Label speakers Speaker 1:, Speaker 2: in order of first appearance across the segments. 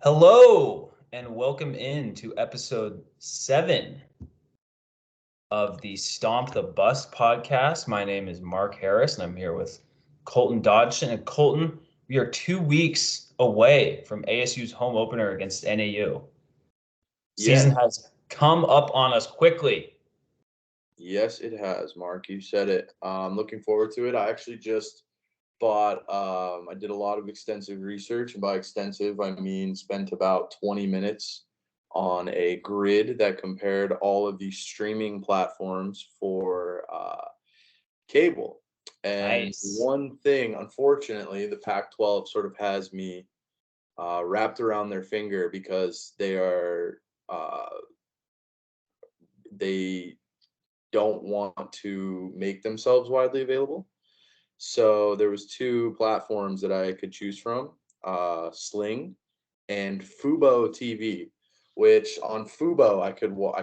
Speaker 1: Hello and welcome in to episode 7 of the Stomp the Bus podcast. My name is Mark Harris and I'm here with Colton Dodgson. And Colton, we are 2 weeks away from ASU's home opener against NAU. Season
Speaker 2: Yes,
Speaker 1: has come up on us quickly.
Speaker 2: yes, it has, Mark. You said it. I'm looking forward to it. I actually just bought, I did a lot of extensive research, and by extensive, I mean spent about 20 minutes on a grid that compared all of the streaming platforms for cable. And
Speaker 1: Nice.
Speaker 2: one thing, unfortunately, the Pac-12 sort of has me wrapped around their finger because uh, they don't want to make themselves widely available. So there was two platforms that I could choose from, Sling and Fubo TV, which on Fubo I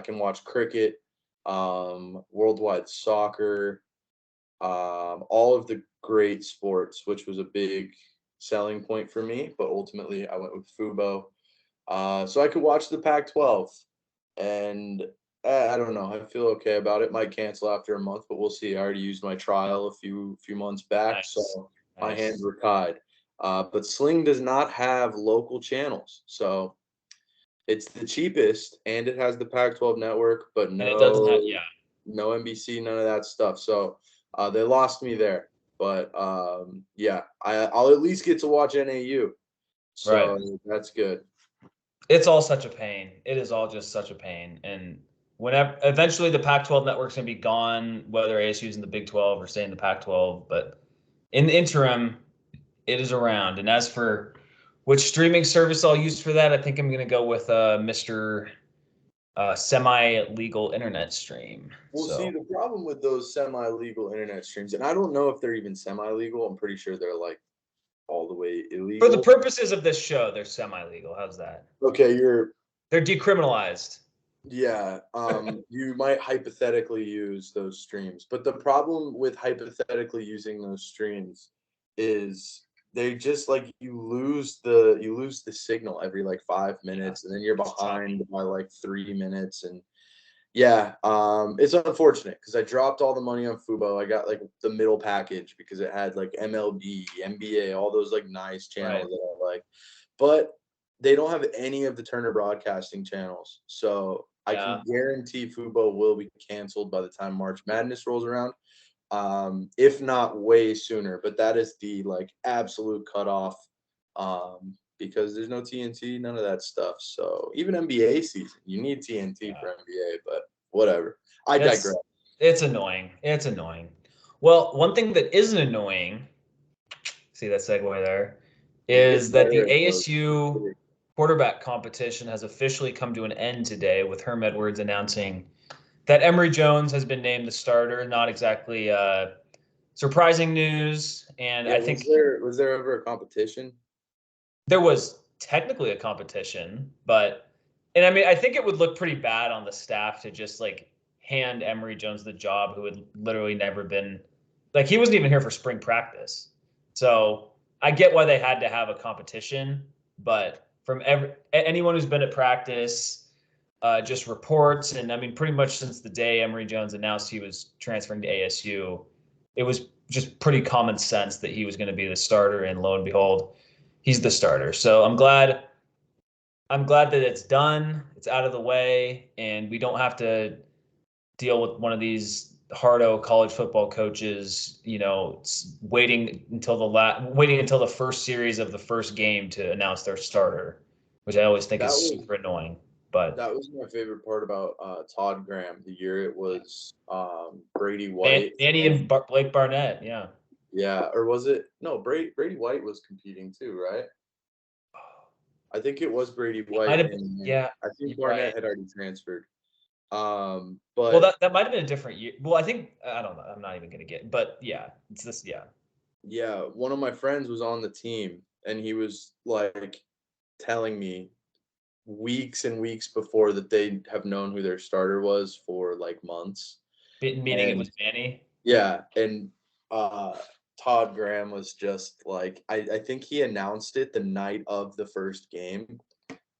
Speaker 2: can watch cricket, worldwide soccer, all of the great sports, which was a big selling point for me. But ultimately, I went with Fubo, so I could watch the Pac-12, and I don't know. I feel okay about it. Might cancel after a month, but we'll see. I already used my trial a few months back,
Speaker 1: Nice.
Speaker 2: so my hands
Speaker 1: Nice.
Speaker 2: were tied. But Sling does not have local channels, so it's the cheapest, and it has the Pac-12 network, but
Speaker 1: And it doesn't have, yeah,
Speaker 2: no NBC, none of that stuff. So they lost me there. But yeah, I'll at least get to watch NAU,
Speaker 1: right.
Speaker 2: so that's good.
Speaker 1: It's all such a pain. It is all just such a pain. And whenever eventually the Pac-12 network's gonna be gone, whether ASU's in the Big 12 or stay in the Pac-12. But in the interim, it is around. And as for which streaming service I'll use for that, I think I'm gonna go with Mr. Semi-legal internet stream.
Speaker 2: Well, see,
Speaker 1: So
Speaker 2: the problem with those semi-legal internet streams, and I don't know if they're even semi-legal. I'm pretty sure they're like all the way
Speaker 1: for the
Speaker 2: illegal.
Speaker 1: purposes of this show, they're semi-legal. How's that?
Speaker 2: Okay,
Speaker 1: They're decriminalized.
Speaker 2: yeah, you might hypothetically use those streams, but the problem with hypothetically using those streams is they just like you lose the signal every like five
Speaker 1: Yeah,
Speaker 2: minutes, and then you're
Speaker 1: it's
Speaker 2: behind
Speaker 1: choppy.
Speaker 2: by like 3 minutes, and yeah, it's unfortunate because I dropped all the money on Fubo. I got like the middle package because it had like MLB, NBA, all those like nice
Speaker 1: Right.
Speaker 2: channels that I like. But they don't have any of the Turner Broadcasting channels. So I can
Speaker 1: Yeah.
Speaker 2: guarantee Fubo will be canceled by the time March Madness rolls around. If not way sooner. But that is the like absolute cutoff. Because there's no TNT, none of that stuff. So even NBA season, you need TNT
Speaker 1: Yeah.
Speaker 2: for NBA, but whatever. I digress.
Speaker 1: It's annoying. It's annoying. Well, one thing that isn't annoying, see that segue there,
Speaker 2: It gets
Speaker 1: is that the
Speaker 2: better as those.
Speaker 1: ASU quarterback competition has officially come to an end today with Herm Edwards announcing that Emory Jones has been named the starter. Not exactly surprising news. And
Speaker 2: Yeah,
Speaker 1: I think
Speaker 2: was there ever a competition?
Speaker 1: there was technically a competition, but and I mean I think it would look pretty bad on the staff to just like hand Emory Jones the job who had literally never been like he wasn't even here for spring practice. So I get why they had to have a competition, but from anyone who's been at practice, just reports and I mean pretty much since the day Emory Jones announced he was transferring to ASU, it was just pretty common sense that he was going to be the starter, and lo and behold, he's the starter. So I'm glad that it's done. It's out of the way, and we don't have to deal with one of these hardo college football coaches, waiting until the first series of the first game to announce their starter, which I always think
Speaker 2: That
Speaker 1: is
Speaker 2: was
Speaker 1: super annoying. But
Speaker 2: that was my favorite part about Todd Graham the year it was Brady White
Speaker 1: Annie
Speaker 2: and
Speaker 1: and Blake Barnett, yeah.
Speaker 2: yeah, or was it no Brady White was competing too, right? I think it was Brady
Speaker 1: It might
Speaker 2: White,
Speaker 1: have been,
Speaker 2: and
Speaker 1: yeah,
Speaker 2: I think
Speaker 1: you're
Speaker 2: Barnett
Speaker 1: right.
Speaker 2: had already transferred.
Speaker 1: Well,
Speaker 2: But
Speaker 1: that might have been a different year. Well, I think I don't know. I'm not even gonna get, but yeah, it's this. Yeah,
Speaker 2: yeah, one of my friends was on the team, and he was like telling me weeks and weeks before that they have known who their starter was for like months.
Speaker 1: meaning it
Speaker 2: And
Speaker 1: was Manny.
Speaker 2: yeah, and uh Todd Graham was just like I think he announced it the night of the first game,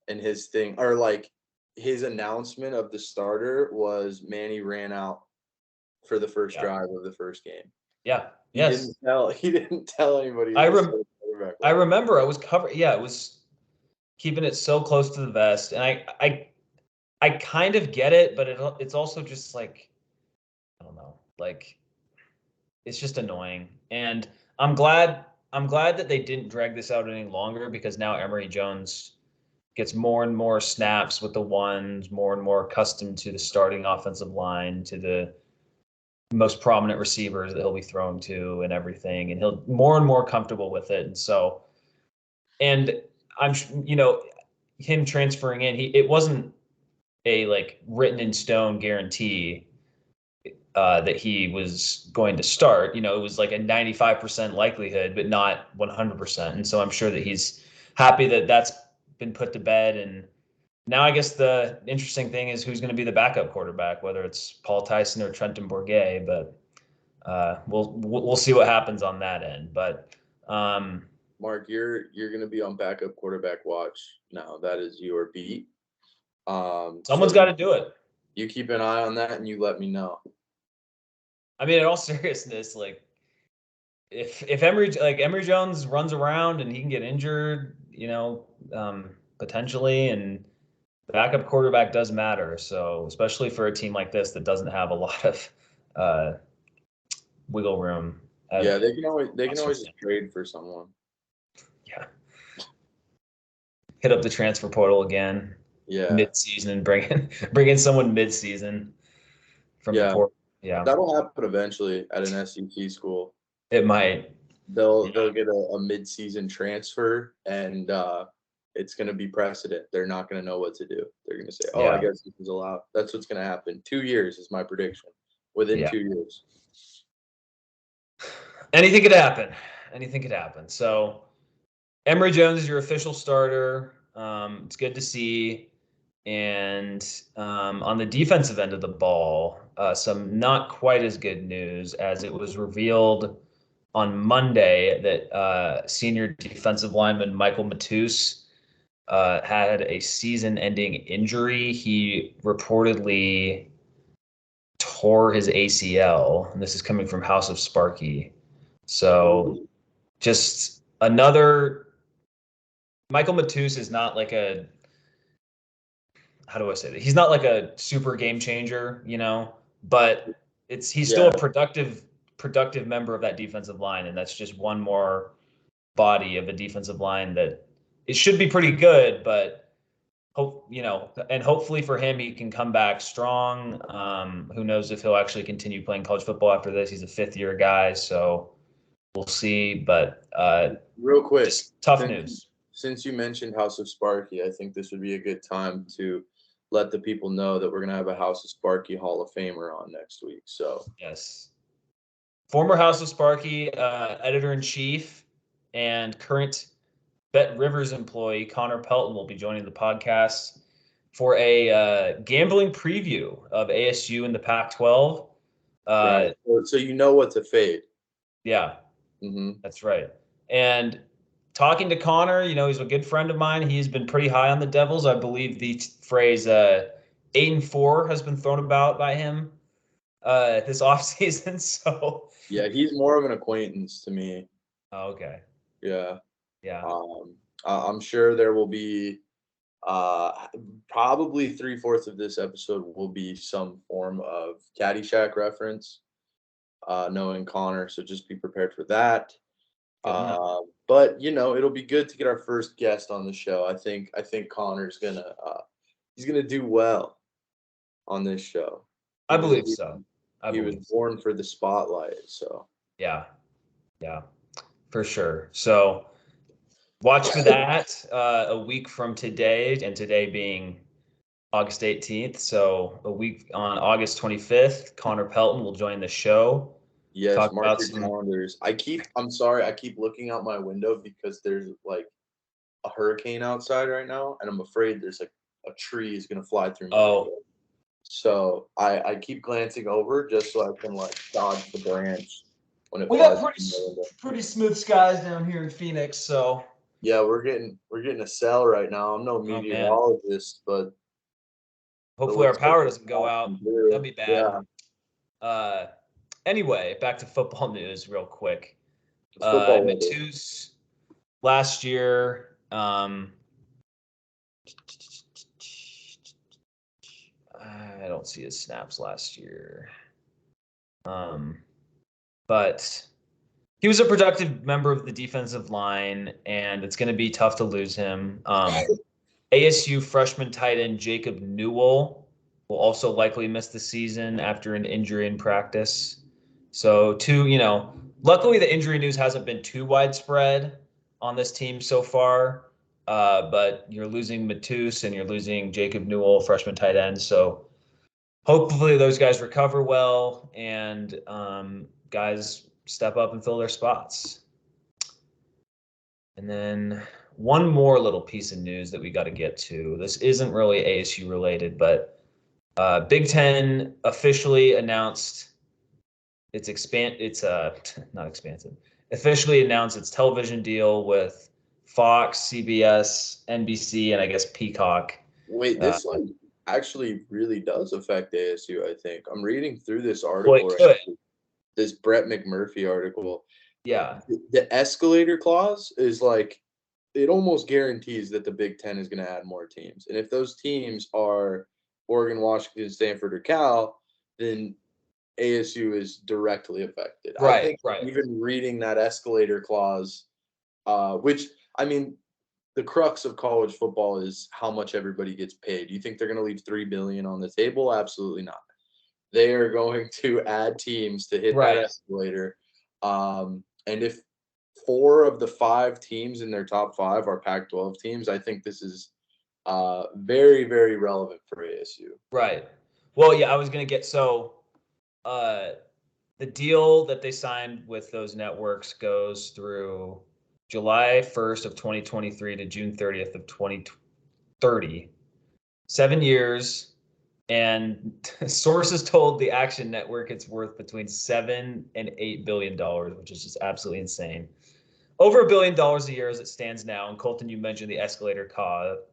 Speaker 2: and his thing, or like his announcement of the starter was Manny ran out for the first drive of the first game.
Speaker 1: Yeah.
Speaker 2: He didn't tell anybody.
Speaker 1: I remember I was covering. Yeah, it was keeping it so close to the vest, and I kind of get it, but it's also just like, I don't know, like it's just annoying. And I'm glad that they didn't drag this out any longer, because now Emory Jones gets more and more snaps with the ones, more and more accustomed to the starting offensive line, to the most prominent receivers that he'll be throwing to and everything, and he'll more and more comfortable with it. And so, and I'm, him transferring in, it wasn't a like written in stone guarantee that he was going to start. It was like a 95% likelihood, but not 100%. And so I'm sure that he's happy that that's been put to bed. And now I guess the interesting thing is who's going to be the backup quarterback, whether it's Paul Tyson or Trenton Bourguet. But we'll see what happens on that end. But
Speaker 2: Mark, you're going to be on backup quarterback watch now. That is your beat.
Speaker 1: Someone's got to do it.
Speaker 2: You keep an eye on that, and you let me know.
Speaker 1: I mean, in all seriousness, like if Emory Jones runs around and he can get injured, potentially, and backup quarterback does matter. So especially for a team like this that doesn't have a lot of wiggle room.
Speaker 2: Yeah, they can always just trade for someone.
Speaker 1: Yeah. Hit up the transfer portal again.
Speaker 2: Yeah.
Speaker 1: Mid-season and bring in someone mid-season from the portal. Yeah.
Speaker 2: That'll happen eventually at an SEC school.
Speaker 1: It might.
Speaker 2: They'll get a mid-season transfer, and it's going to be precedent. They're not going to know what to do. They're going to say, I guess this is allowed. That's what's going to happen. 2 years is my prediction. Within 2 years.
Speaker 1: Anything could happen. So Emory Jones is your official starter. It's good to see. And on the defensive end of the ball, some not quite as good news, as it was revealed on Monday that senior defensive lineman Michael Matus had a season-ending injury. He reportedly tore his ACL, and this is coming from House of Sparky. So just another, Michael Matus is not like a, how do I say that? He's not like a super game changer, but he's still a productive member of that defensive line. And that's just one more body of a defensive line that it should be pretty good, but and hopefully for him, he can come back strong. Who knows if he'll actually continue playing college football after this? He's a 5th-year guy, so we'll see. But
Speaker 2: real quick,
Speaker 1: just tough news.
Speaker 2: Since you mentioned House of Sparky, I think this would be a good time to let the people know that we're going to have a House of Sparky Hall of Famer on next week. So
Speaker 1: yes, former House of Sparky editor-in-chief and current Bet Rivers employee Connor Pelton will be joining the podcast for a gambling preview of ASU in the Pac 12.
Speaker 2: Right. So you know what to fade.
Speaker 1: Yeah, That's right. And talking to Connor, he's a good friend of mine. He's been pretty high on the Devils. I believe the phrase 8-4 has been thrown about by him this offseason. So
Speaker 2: yeah, he's more of an acquaintance to me.
Speaker 1: Oh, okay.
Speaker 2: Yeah.
Speaker 1: Yeah.
Speaker 2: I'm sure there will be probably 3/4 of this episode will be some form of Caddyshack reference, knowing Connor. So just be prepared for that. But it'll be good to get our first guest on the show. I think Connor's he's gonna do well on this show.
Speaker 1: I believe so.
Speaker 2: He was born for the spotlight. So
Speaker 1: yeah, for sure. So watch for that a week from today, and today being August 18th. So a week on August 25th, Connor Pelton will join the show.
Speaker 2: Yes, mark your calendars. I'm sorry, I keep looking out my window because there's like a hurricane outside right now, and I'm afraid there's like a tree is gonna fly through my window. So I keep glancing over just so I can like dodge the branch when it flies.
Speaker 1: We got pretty smooth skies down here in Phoenix, so
Speaker 2: Yeah, we're getting a sell right now. I'm no
Speaker 1: Oh man.
Speaker 2: meteorologist, but it
Speaker 1: Hopefully our
Speaker 2: looks like
Speaker 1: power
Speaker 2: it's
Speaker 1: doesn't go out.
Speaker 2: passing through.
Speaker 1: That'd be bad.
Speaker 2: Yeah,
Speaker 1: Uh, anyway, back to football news real quick.
Speaker 2: it's football weather.
Speaker 1: Matus last year. I don't see his snaps last year. But he was a productive member of the defensive line, and it's going to be tough to lose him. ASU freshman tight end Jacob Newell will also likely miss the season after an injury in practice. So, luckily the injury news hasn't been too widespread on this team so far. But you're losing Matus and you're losing Jacob Newell, freshman tight end. So hopefully those guys recover well and guys step up and fill their spots. And then one more little piece of news that we got to get to. This isn't really ASU related, but Big Ten officially announced not expansive. Officially announced its television deal with Fox, CBS, NBC, and I guess Peacock.
Speaker 2: Wait,
Speaker 1: Uh,
Speaker 2: this one actually really does affect ASU, I think. I'm reading through this
Speaker 1: well,
Speaker 2: article
Speaker 1: it
Speaker 2: right
Speaker 1: could.
Speaker 2: now, this Brett McMurphy article.
Speaker 1: Yeah.
Speaker 2: The escalator clause is like it almost guarantees that the Big Ten is going to add more teams. And if those teams are Oregon, Washington, Stanford, or Cal, then ASU is directly affected. I
Speaker 1: Right.
Speaker 2: think
Speaker 1: Right.
Speaker 2: even reading that escalator clause, which I mean, the crux of college football is how much everybody gets paid. You think they're going to leave $3 billion on the table? Absolutely not. They are going to add teams to hit that
Speaker 1: Right.
Speaker 2: escalator. And if 4 of the 5 teams in their top 5 are Pac-12 teams, I think this is very, very relevant for ASU.
Speaker 1: Right. Well, yeah, I was gonna get uh the deal that they signed with those networks goes through July 1st of 2023 to June 30th of 2030. 7 years, and sources told the Action Network it's worth between $7 and $8 billion, which is just absolutely insane. Over $1 billion a year as it stands now. And Colton, you mentioned the escalator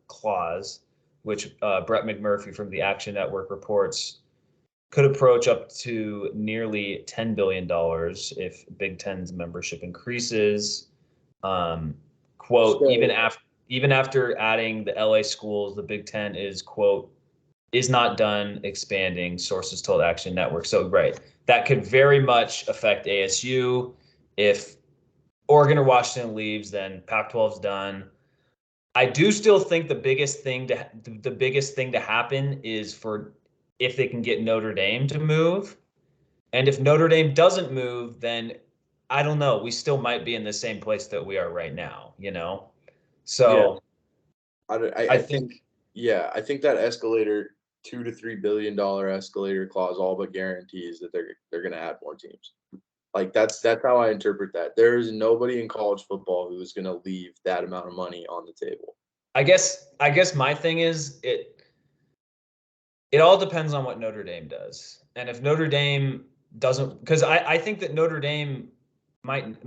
Speaker 1: clause, which Brett McMurphy from the Action Network reports could approach up to nearly $10 billion if Big Ten's membership increases. Quote,
Speaker 2: So
Speaker 1: even after adding the LA schools, the Big Ten is, quote, is not done expanding, sources told Action Network. So, right, that could very much affect ASU. If Oregon or Washington leaves, then Pac-12's done. I do still think the biggest thing to happen is for if they can get Notre Dame to move. And if Notre Dame doesn't move, then I don't know. We still might be in the same place that we are right now, you know?
Speaker 2: yeah,
Speaker 1: So I
Speaker 2: I think
Speaker 1: think,
Speaker 2: I think that escalator, $2 to $3 billion escalator clause, all but guarantees that they're going to add more teams. Like that's how I interpret that. There is nobody in college football who is going to leave that amount of money on the table.
Speaker 1: I guess my thing is it all depends on what Notre Dame does. And if Notre Dame doesn't, because I think that Notre Dame might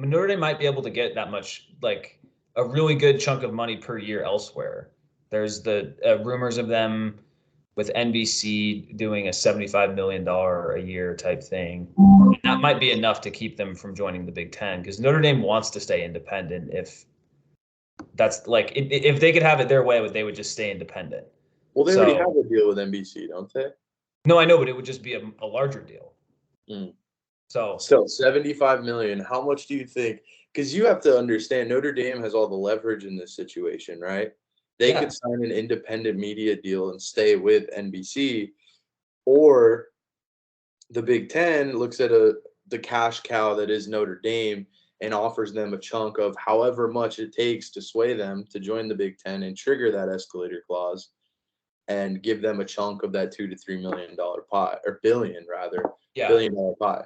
Speaker 1: be able to get that much, like a really good chunk of money per year elsewhere. There's the rumors of them with NBC doing a $75 million a year type thing. And that might be enough to keep them from joining the Big Ten because Notre Dame wants to stay independent. If that's like, if they could have it their way, they would just stay independent.
Speaker 2: Well, they already
Speaker 1: So
Speaker 2: have a deal with NBC, don't they?
Speaker 1: no, I know, but it would just be a larger deal.
Speaker 2: Mm.
Speaker 1: So
Speaker 2: So 75 million. How much do you think? Because you have to understand Notre Dame has all the leverage in this situation, right? They
Speaker 1: yeah,
Speaker 2: could sign an independent media deal and stay with NBC, or the Big Ten looks at the cash cow that is Notre Dame and offers them a chunk of however much it takes to sway them to join the Big Ten and trigger that escalator clause and give them a chunk of that $2 to $3 million pie, or billion rather,
Speaker 1: yeah.
Speaker 2: $1 billion pie.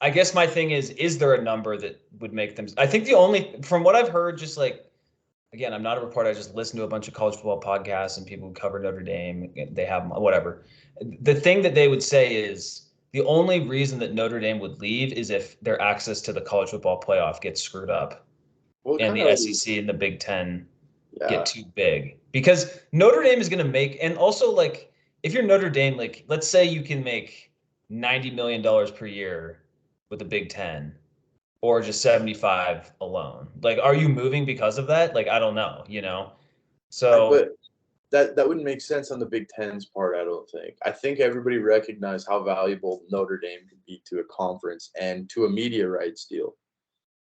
Speaker 1: I guess my thing is there a number that would make them? I think the only, from what I've heard, just like, again, I'm not a reporter. I just listen to a bunch of college football podcasts and people who cover Notre Dame. They have whatever. The thing that they would say is the only reason that Notre Dame would leave is if their access to the college football playoff gets screwed up.
Speaker 2: Well, it
Speaker 1: and
Speaker 2: kind
Speaker 1: the
Speaker 2: of,
Speaker 1: SEC and the Big Ten get
Speaker 2: yeah.
Speaker 1: too big, because Notre Dame is going to make, and also like if you're Notre Dame, like let's say you can make $90 million per year with the Big Ten, or just 75 alone. Like, are you moving because of that? Like, I don't know, you know? So,
Speaker 2: But that wouldn't make sense on the Big Ten's part, I don't think. I think everybody recognized how valuable Notre Dame could be to a conference and to a media rights deal.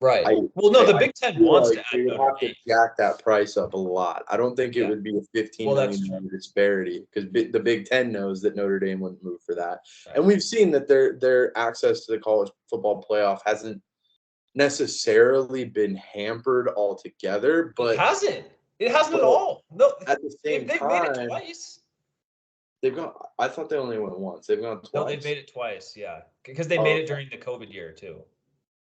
Speaker 1: right.
Speaker 2: I
Speaker 1: Well, no, the
Speaker 2: I
Speaker 1: Big Ten
Speaker 2: feel
Speaker 1: wants
Speaker 2: like
Speaker 1: to
Speaker 2: they
Speaker 1: add
Speaker 2: would
Speaker 1: Notre
Speaker 2: have to
Speaker 1: Dame.
Speaker 2: jack that price up a lot. I don't think it
Speaker 1: Yeah.
Speaker 2: would be a 15
Speaker 1: Well, that's
Speaker 2: million
Speaker 1: true.
Speaker 2: dollar disparity because the Big Ten knows that Notre Dame wouldn't move for that, and
Speaker 1: Right.
Speaker 2: we've seen that their access to the college football playoff hasn't necessarily been hampered altogether,
Speaker 1: It
Speaker 2: but
Speaker 1: hasn't. It hasn't at
Speaker 2: but
Speaker 1: all. No,
Speaker 2: at the same
Speaker 1: they've made it
Speaker 2: time,
Speaker 1: twice.
Speaker 2: they've gone. I thought they only went once. They've gone
Speaker 1: No, they've
Speaker 2: twice.
Speaker 1: made it twice. Yeah, because they made
Speaker 2: Oh,
Speaker 1: it during the COVID year too.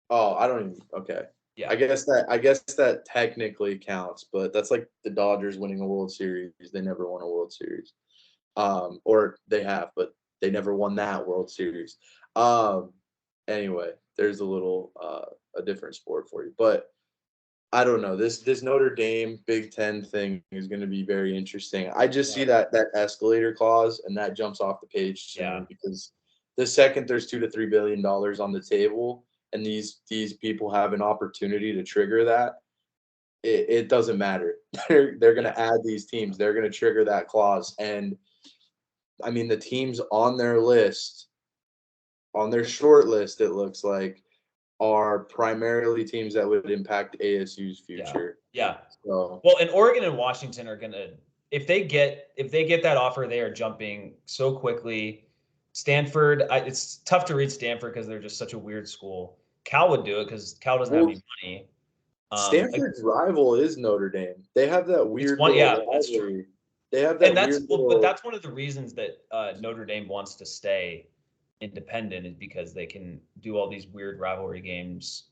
Speaker 2: oh, I don't even. Okay,
Speaker 1: Yeah.
Speaker 2: I guess that technically counts, but that's like the Dodgers winning a World Series. They never won a World Series, or they have, but they never won that World Series. Um, anyway, there's a little a different sport for you, but I don't know. This Notre Dame Big Ten thing is going to be very interesting. I just see
Speaker 1: Right.
Speaker 2: that escalator clause, and that jumps off the page
Speaker 1: Yeah.
Speaker 2: soon because the second there's $2 to $3 billion on the table, and these people have an opportunity to trigger that, it doesn't matter. They're going
Speaker 1: Yeah.
Speaker 2: to add these teams. They're going to trigger that clause, and I mean the teams on their list, on their short list, it looks like are primarily teams that would impact ASU's
Speaker 1: Yeah.
Speaker 2: future.
Speaker 1: Yeah.
Speaker 2: So
Speaker 1: Well, and Oregon and Washington are gonna, if they get that offer, they are jumping so quickly. Stanford, it's tough to read Stanford because they're just such a weird school. Cal would do it because Cal doesn't have
Speaker 2: well,
Speaker 1: any money.
Speaker 2: Stanford's rival is Notre Dame. They have that
Speaker 1: It's
Speaker 2: weird
Speaker 1: one,
Speaker 2: little
Speaker 1: yeah, that's true.
Speaker 2: rivalry. They have
Speaker 1: And
Speaker 2: that
Speaker 1: that's,
Speaker 2: weird
Speaker 1: well, but
Speaker 2: little.
Speaker 1: that's one of the reasons that Notre Dame wants to stay independent, is because they can do all these weird rivalry games.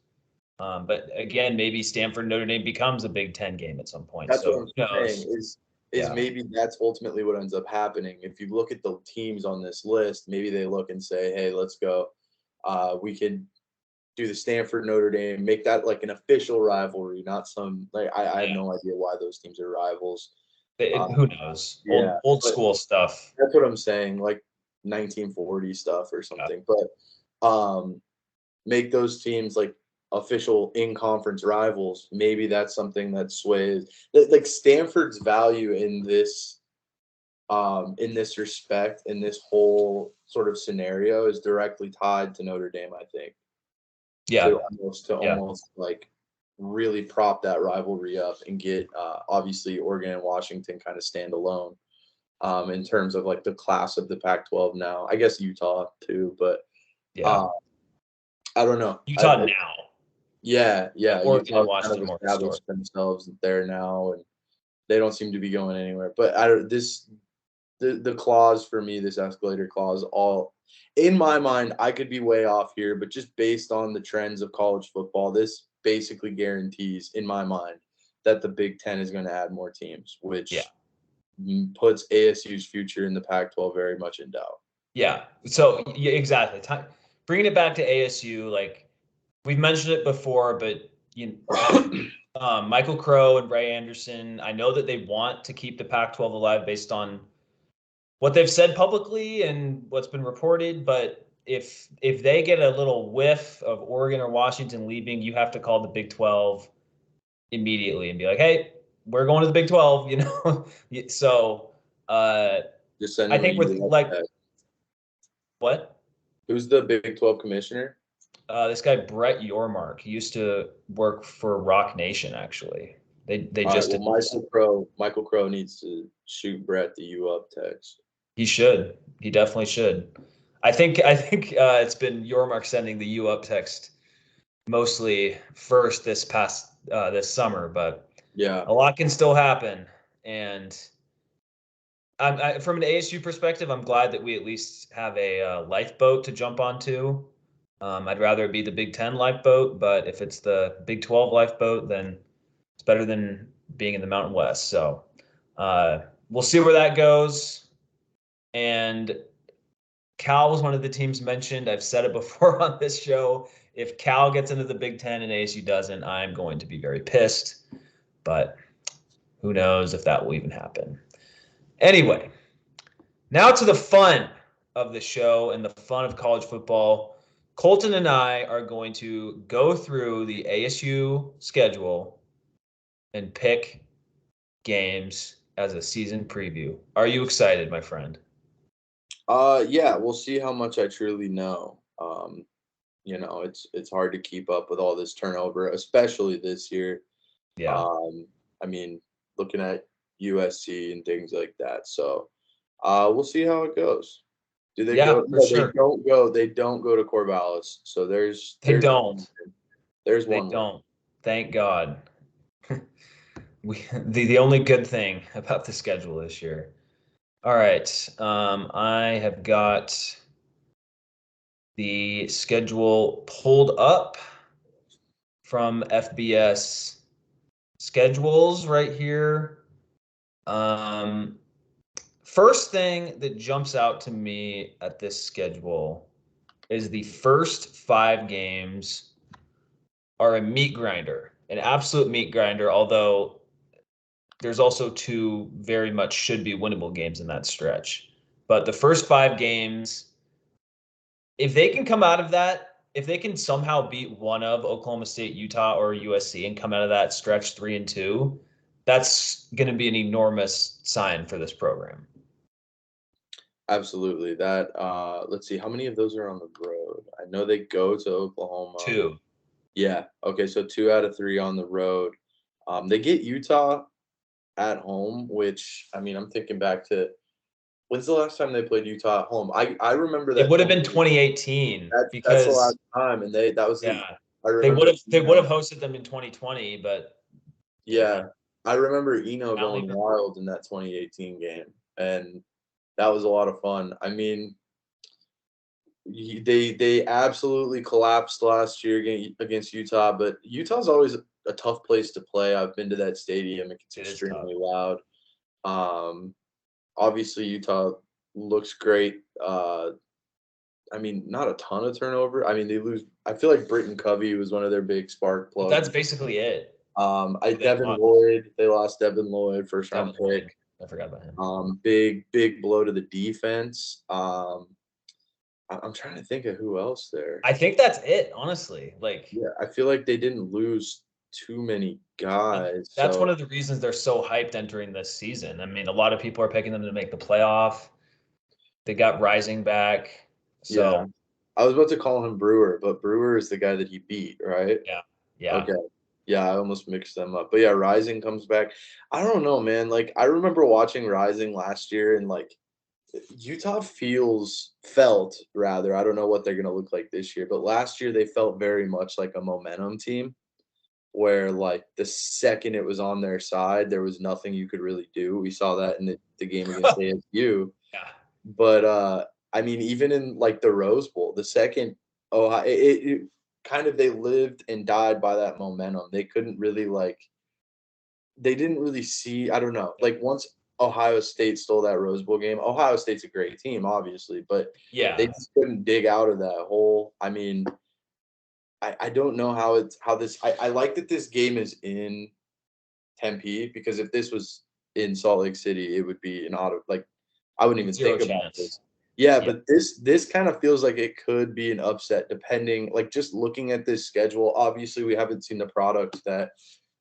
Speaker 1: But again, maybe Stanford Notre Dame becomes a Big Ten game at some point.
Speaker 2: That's what
Speaker 1: So
Speaker 2: I'm
Speaker 1: who
Speaker 2: saying.
Speaker 1: knows?
Speaker 2: Is
Speaker 1: Yeah.
Speaker 2: maybe that's ultimately what ends up happening. If you look at the teams on this list, maybe they look and say, "Hey, let's go. We could do the Stanford Notre Dame, make that like an official rivalry, not some like I have
Speaker 1: Yeah.
Speaker 2: no idea why those teams are rivals.
Speaker 1: Who knows?
Speaker 2: Yeah,
Speaker 1: Old
Speaker 2: but
Speaker 1: school stuff.
Speaker 2: that's what I'm saying, like 1940 stuff or
Speaker 1: Yeah.
Speaker 2: something. But make those teams like official in conference rivals. Maybe that's something that sways like Stanford's value in this respect, in this whole sort of scenario is directly tied to Notre Dame, I think.
Speaker 1: Yeah.
Speaker 2: To
Speaker 1: Yeah.
Speaker 2: almost like really prop that rivalry up and get obviously Oregon and Washington kind of stand alone in terms of like the class of the Pac-12 now. I guess Utah too, but
Speaker 1: Yeah.
Speaker 2: uh, I don't know.
Speaker 1: Utah now.
Speaker 2: Yeah,
Speaker 1: But
Speaker 2: yeah.
Speaker 1: Oregon and
Speaker 2: Utah's kind
Speaker 1: Washington
Speaker 2: of
Speaker 1: more historic.
Speaker 2: established themselves there now, and they don't seem to be going anywhere. But I don't. The clause for me, this escalator clause, all in my mind, I could be way off here, but just based on the trends of college football, this basically guarantees, in my mind, that the Big Ten is going to add more teams,
Speaker 1: Yeah.
Speaker 2: which puts ASU's future in the Pac-12 very much in doubt.
Speaker 1: Yeah. So yeah, exactly. Bringing it back to ASU, like we've mentioned it before, but Michael Crow and Ray Anderson, I know that they want to keep the Pac-12 alive based on what they've said publicly and what's been reported. But if they get a little whiff of Oregon or Washington leaving, you have to call the Big 12 immediately and be like, hey, we're going to the Big 12, you know? So
Speaker 2: Just send
Speaker 1: I
Speaker 2: them a
Speaker 1: think with
Speaker 2: U
Speaker 1: like,
Speaker 2: up.
Speaker 1: what?
Speaker 2: Who's the Big 12 commissioner?
Speaker 1: This guy Brett Yormark, he used to work for Rock Nation. Actually, they
Speaker 2: All right.
Speaker 1: just
Speaker 2: Well,
Speaker 1: announced it.
Speaker 2: Michael Crow needs to shoot Brett the U up text.
Speaker 1: He should. He definitely should. I think it's been Yormark sending the U up text mostly first this summer, but
Speaker 2: Yeah.
Speaker 1: a lot can still happen. And from an ASU perspective, I'm glad that we at least have a lifeboat to jump onto. I'd rather it be the Big Ten lifeboat, but if it's the Big 12 lifeboat, then it's better than being in the Mountain West. So we'll see where that goes. And Cal was one of the teams mentioned. I've said it before on this show. If Cal gets into the Big Ten and ASU doesn't, I'm going to be very pissed. But who knows if that will even happen. Anyway, now to the fun of the show and the fun of college football. Colton and I are going to go through the ASU schedule and pick games as a season preview. Are you excited, my friend?
Speaker 2: Yeah, we'll see how much I truly know. It's hard to keep up with all this turnover, especially this year.
Speaker 1: Yeah.
Speaker 2: I mean, looking at USC and things like that. So, we'll see how it goes. Do they
Speaker 1: Yeah,
Speaker 2: go?
Speaker 1: for
Speaker 2: No, they
Speaker 1: sure.
Speaker 2: don't go. They don't go to Corvallis. So
Speaker 1: They
Speaker 2: there's one
Speaker 1: don't.
Speaker 2: win. There's
Speaker 1: They
Speaker 2: one win.
Speaker 1: don't. Thank God. The only good thing about the schedule this year. All right. I have got the schedule pulled up from FBS schedules right here. First thing that jumps out to me at this schedule is the first 5 games are a meat grinder, an absolute meat grinder, although there's also 2 very much should be winnable games in that stretch. But the first 5 games, if they can come out of that, if they can somehow beat one of Oklahoma State, Utah, or USC and come out of that stretch 3-2, that's going to be an enormous sign for this program.
Speaker 2: Absolutely. Let's see, how many of those are on the road? I know they go to Oklahoma.
Speaker 1: 2.
Speaker 2: Yeah. Okay. So 2 out of 3 on the road. They get Utah at home, which I mean, I'm thinking back to when's the last time they played Utah at home? I remember
Speaker 1: It
Speaker 2: that
Speaker 1: would have been 2018
Speaker 2: that's the
Speaker 1: because
Speaker 2: last time, and that was the
Speaker 1: yeah,
Speaker 2: I
Speaker 1: they would
Speaker 2: remember
Speaker 1: have they would have hosted them in 2020, but
Speaker 2: yeah, I remember Eno
Speaker 1: I don't
Speaker 2: going
Speaker 1: even.
Speaker 2: wild in that 2018 game, and that was a lot of fun. I mean, they absolutely collapsed last year against Utah, but Utah's always a tough place to play. I've been to that stadium; it gets
Speaker 1: It is tough.
Speaker 2: extremely loud. Um, Obviously, Utah looks great. I mean, not a ton of turnover. I mean, they lose. I feel like Britton Covey was one of their big spark
Speaker 1: But
Speaker 2: plugs.
Speaker 1: that's basically it. They
Speaker 2: Devin
Speaker 1: lost
Speaker 2: Lloyd. They lost Devin Lloyd, first round
Speaker 1: Devin
Speaker 2: pick.
Speaker 1: Lloyd. I forgot about him.
Speaker 2: Big blow to the defense. I'm trying to think of who else there.
Speaker 1: I think that's it, honestly. Like,
Speaker 2: Yeah, I feel like they didn't lose too many guys.
Speaker 1: that's one
Speaker 2: So
Speaker 1: of the reasons they're so hyped entering this season. I mean, a lot of people are picking them to make the playoff. They got Rising back.
Speaker 2: yeah,
Speaker 1: So,
Speaker 2: I was about to call him Brewer, but Brewer is the guy that he beat, right?
Speaker 1: yeah. Yeah.
Speaker 2: Okay. Yeah, I almost mixed them up. But yeah, Rising comes back. I don't know, man. Like I remember watching Rising last year and like Utah felt rather, I don't know what they're gonna look like this year, but last year they felt very much like a momentum team where like the second it was on their side, there was nothing you could really do. We saw that in the game against ASU.
Speaker 1: Yeah.
Speaker 2: But I mean, even in like the Rose Bowl, the second Ohio, it kind of they lived and died by that momentum. They couldn't really like they didn't really see. I don't know. Like once Ohio State stole that Rose Bowl game, Ohio State's a great team, obviously, but they
Speaker 1: Yeah.
Speaker 2: just couldn't dig out of that hole. I mean, I don't know how this. I like that this game is in Tempe because if this was in Salt Lake City, it would be an auto like I wouldn't even
Speaker 1: Zero
Speaker 2: think about
Speaker 1: chance.
Speaker 2: this. Yeah,
Speaker 1: Yeah.
Speaker 2: but this kind of feels like it could be an upset depending like just looking at this schedule. Obviously, we haven't seen the product that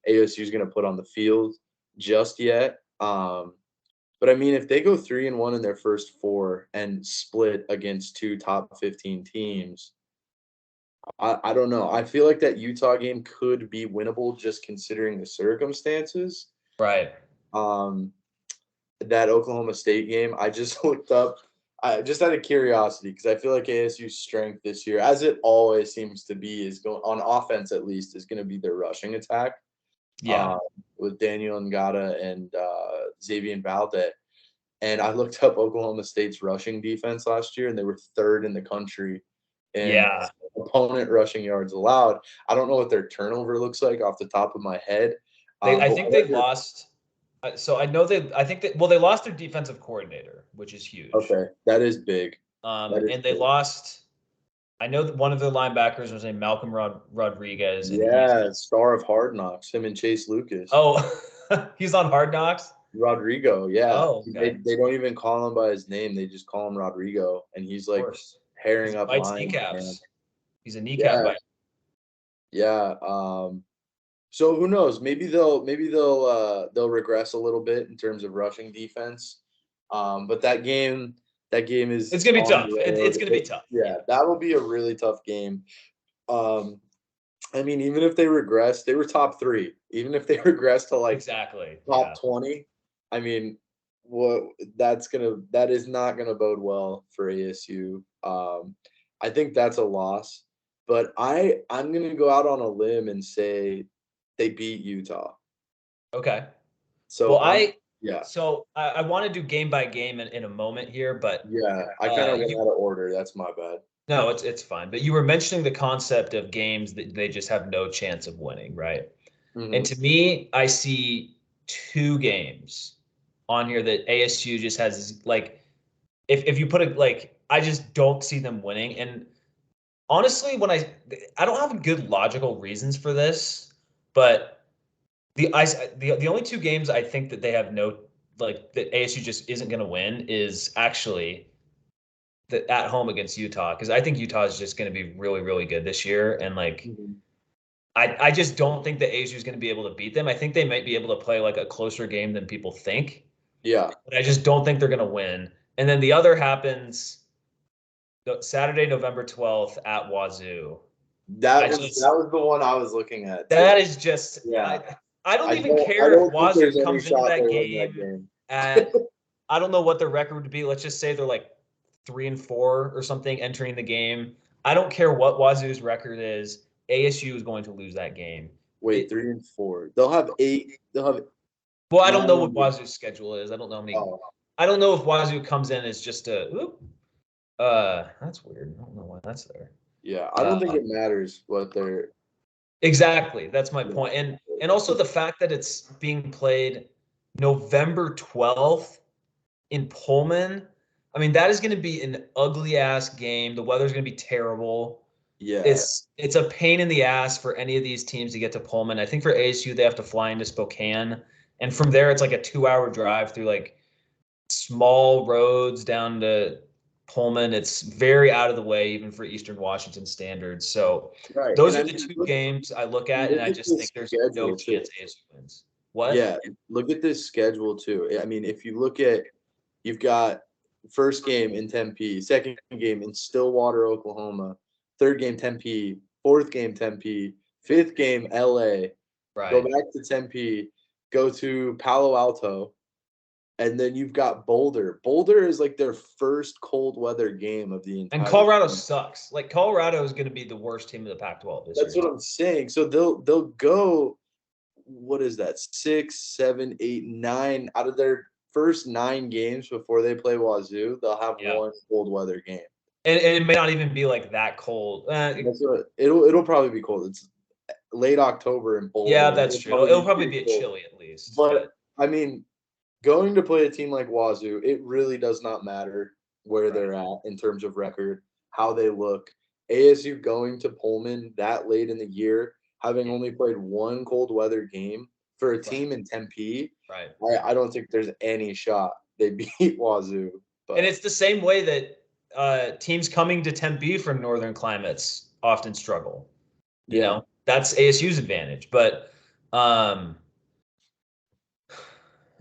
Speaker 2: ASU is going to put on the field just yet. But I mean, if they go 3-1 in their first 4 and split against 2 top 15 teams, I don't know. I feel like that Utah game could be winnable just considering the circumstances.
Speaker 1: Right.
Speaker 2: Um, that Oklahoma State game, I just looked up, I just out of curiosity, because I feel like ASU's strength this year, as it always seems to be, is going on offense at least, is going to be their rushing attack
Speaker 1: Yeah.
Speaker 2: um, with Daniel Ngata and Xavier Valde. And I looked up Oklahoma State's rushing defense last year, and they were third in the country in
Speaker 1: Yeah.
Speaker 2: opponent rushing yards allowed. I don't know what their turnover looks like off the top of my head.
Speaker 1: I
Speaker 2: But
Speaker 1: think they
Speaker 2: whatever.
Speaker 1: lost. So I know I think well, they lost their defensive coordinator, which is huge.
Speaker 2: Okay, that is big. That is
Speaker 1: And they
Speaker 2: big.
Speaker 1: lost. I know that one of their linebackers was named Malcolm Rodriguez, and
Speaker 2: Yeah, star of Hard Knocks, him and Chase Lucas.
Speaker 1: he's on Hard Knocks.
Speaker 2: Rodrigo, yeah.
Speaker 1: Oh, okay.
Speaker 2: They don't even call him by his name. They just call him Rodrigo, and he's
Speaker 1: Of
Speaker 2: like
Speaker 1: course.
Speaker 2: pairing
Speaker 1: He
Speaker 2: up
Speaker 1: bites
Speaker 2: lines, man.
Speaker 1: kneecaps. He's a kneecap
Speaker 2: Yeah,
Speaker 1: biter.
Speaker 2: yeah. So who knows? They'll regress a little bit in terms of rushing defense. But that game is
Speaker 1: It's gonna be
Speaker 2: on
Speaker 1: tough.
Speaker 2: the
Speaker 1: It's
Speaker 2: road.
Speaker 1: gonna be tough.
Speaker 2: Yeah, that will be a really tough game. Um, I mean, even if they regress, they were top 3. Even if they regress to like
Speaker 1: Exactly.
Speaker 2: top
Speaker 1: Yeah.
Speaker 2: 20, I mean, what that is not gonna bode well for ASU. I think that's a loss, but I'm gonna go out on a limb and say they beat Utah.
Speaker 1: Okay.
Speaker 2: So
Speaker 1: Well,
Speaker 2: yeah,
Speaker 1: I want to do game by game in a moment here, but
Speaker 2: yeah. I kind of went
Speaker 1: you
Speaker 2: out of order. That's my bad.
Speaker 1: no, it's fine. But you were mentioning the concept of games that they just have no chance of winning, right? And
Speaker 2: Hmm.
Speaker 1: to me, I see 2 games on here that ASU just has like if you put it like I just don't see them winning. And honestly, when I don't have good logical reasons for this, but the only 2 games I think that they have no like that ASU just isn't going to win is actually the at home against Utah because I think Utah is just going to be really really good this year and like
Speaker 2: Hmm.
Speaker 1: I just don't think that ASU is going to be able to beat them. I think they might be able to play like a closer game than people think,
Speaker 2: Yeah,
Speaker 1: but I just don't think they're going to win. And then the other happens Saturday, November 12th at Wazoo. I
Speaker 2: that
Speaker 1: just
Speaker 2: was the one I was looking at too.
Speaker 1: that is just
Speaker 2: Yeah,
Speaker 1: I don't even
Speaker 2: I
Speaker 1: care if
Speaker 2: don't think
Speaker 1: Wazoo
Speaker 2: there's any
Speaker 1: comes into
Speaker 2: shot they
Speaker 1: that
Speaker 2: win that
Speaker 1: game
Speaker 2: game.
Speaker 1: at I don't know what their record would be. Let's just say they're like 3-4 or something entering the game. I don't care what Wazoo's record is. ASU is going to lose that game.
Speaker 2: Wait,
Speaker 1: It,
Speaker 2: 3 and 4. They'll have 8. They'll have
Speaker 1: well, I don't know what
Speaker 2: 9.
Speaker 1: Wazoo's schedule is. I don't know how many.
Speaker 2: Oh,
Speaker 1: I don't know if Wazoo comes in as just a. That's weird. I don't know why that's there.
Speaker 2: yeah. I don't think
Speaker 1: Uh,
Speaker 2: it matters what they're.
Speaker 1: exactly. That's my
Speaker 2: Yeah.
Speaker 1: point. And also the fact that it's being played November 12th in Pullman. I mean, that is going to be an ugly ass game. The weather's going to be terrible.
Speaker 2: Yeah,
Speaker 1: It's a pain in the ass for any of these teams to get to Pullman. I think for ASU they have to fly into Spokane, and from there it's like a 2-hour drive through like small roads down to Pullman. It's very out of the way even for Eastern Washington standards. So
Speaker 2: right. And
Speaker 1: those
Speaker 2: I
Speaker 1: are the
Speaker 2: mean,
Speaker 1: 2 games I look at, and
Speaker 2: look
Speaker 1: I
Speaker 2: at
Speaker 1: just think
Speaker 2: this
Speaker 1: there's no
Speaker 2: schedule too.
Speaker 1: chance ASU wins. What?
Speaker 2: Yeah, look at this schedule too. I mean, if you look at, you've got first game in Tempe, second game in Stillwater, Oklahoma, third game Tempe, fourth game Tempe, fifth game LA, go
Speaker 1: Right.
Speaker 2: back to Tempe, go to Palo Alto, and then you've got Boulder. Boulder is like their first cold weather game of the
Speaker 1: And
Speaker 2: entire
Speaker 1: Colorado
Speaker 2: season.
Speaker 1: sucks. Like Colorado is going to be the worst team of the Pac-12 this
Speaker 2: That's
Speaker 1: year.
Speaker 2: what I'm saying. So they'll go, what is that? 6, 7, 8, 9 out of their first 9 games before they play Wazoo, they'll have
Speaker 1: Yeah.
Speaker 2: one cold weather game.
Speaker 1: And it may not even be like that cold.
Speaker 2: That's what it'll probably be cold. It's late October in
Speaker 1: Yeah,
Speaker 2: Boulder.
Speaker 1: that's true. It'll probably be a chilly at least,
Speaker 2: But
Speaker 1: but
Speaker 2: I mean, going to play a team like Wazoo, it really does not matter where
Speaker 1: right.
Speaker 2: they're at in terms of record, how they look. ASU going to Pullman that late in the year, having only played one cold weather game for a team in Tempe,
Speaker 1: Right.
Speaker 2: I don't think there's any shot they beat Wazoo.
Speaker 1: And
Speaker 2: But
Speaker 1: it's the same way that teams coming to Tempe from northern climates often struggle. You
Speaker 2: yeah,
Speaker 1: know, that's ASU's advantage. But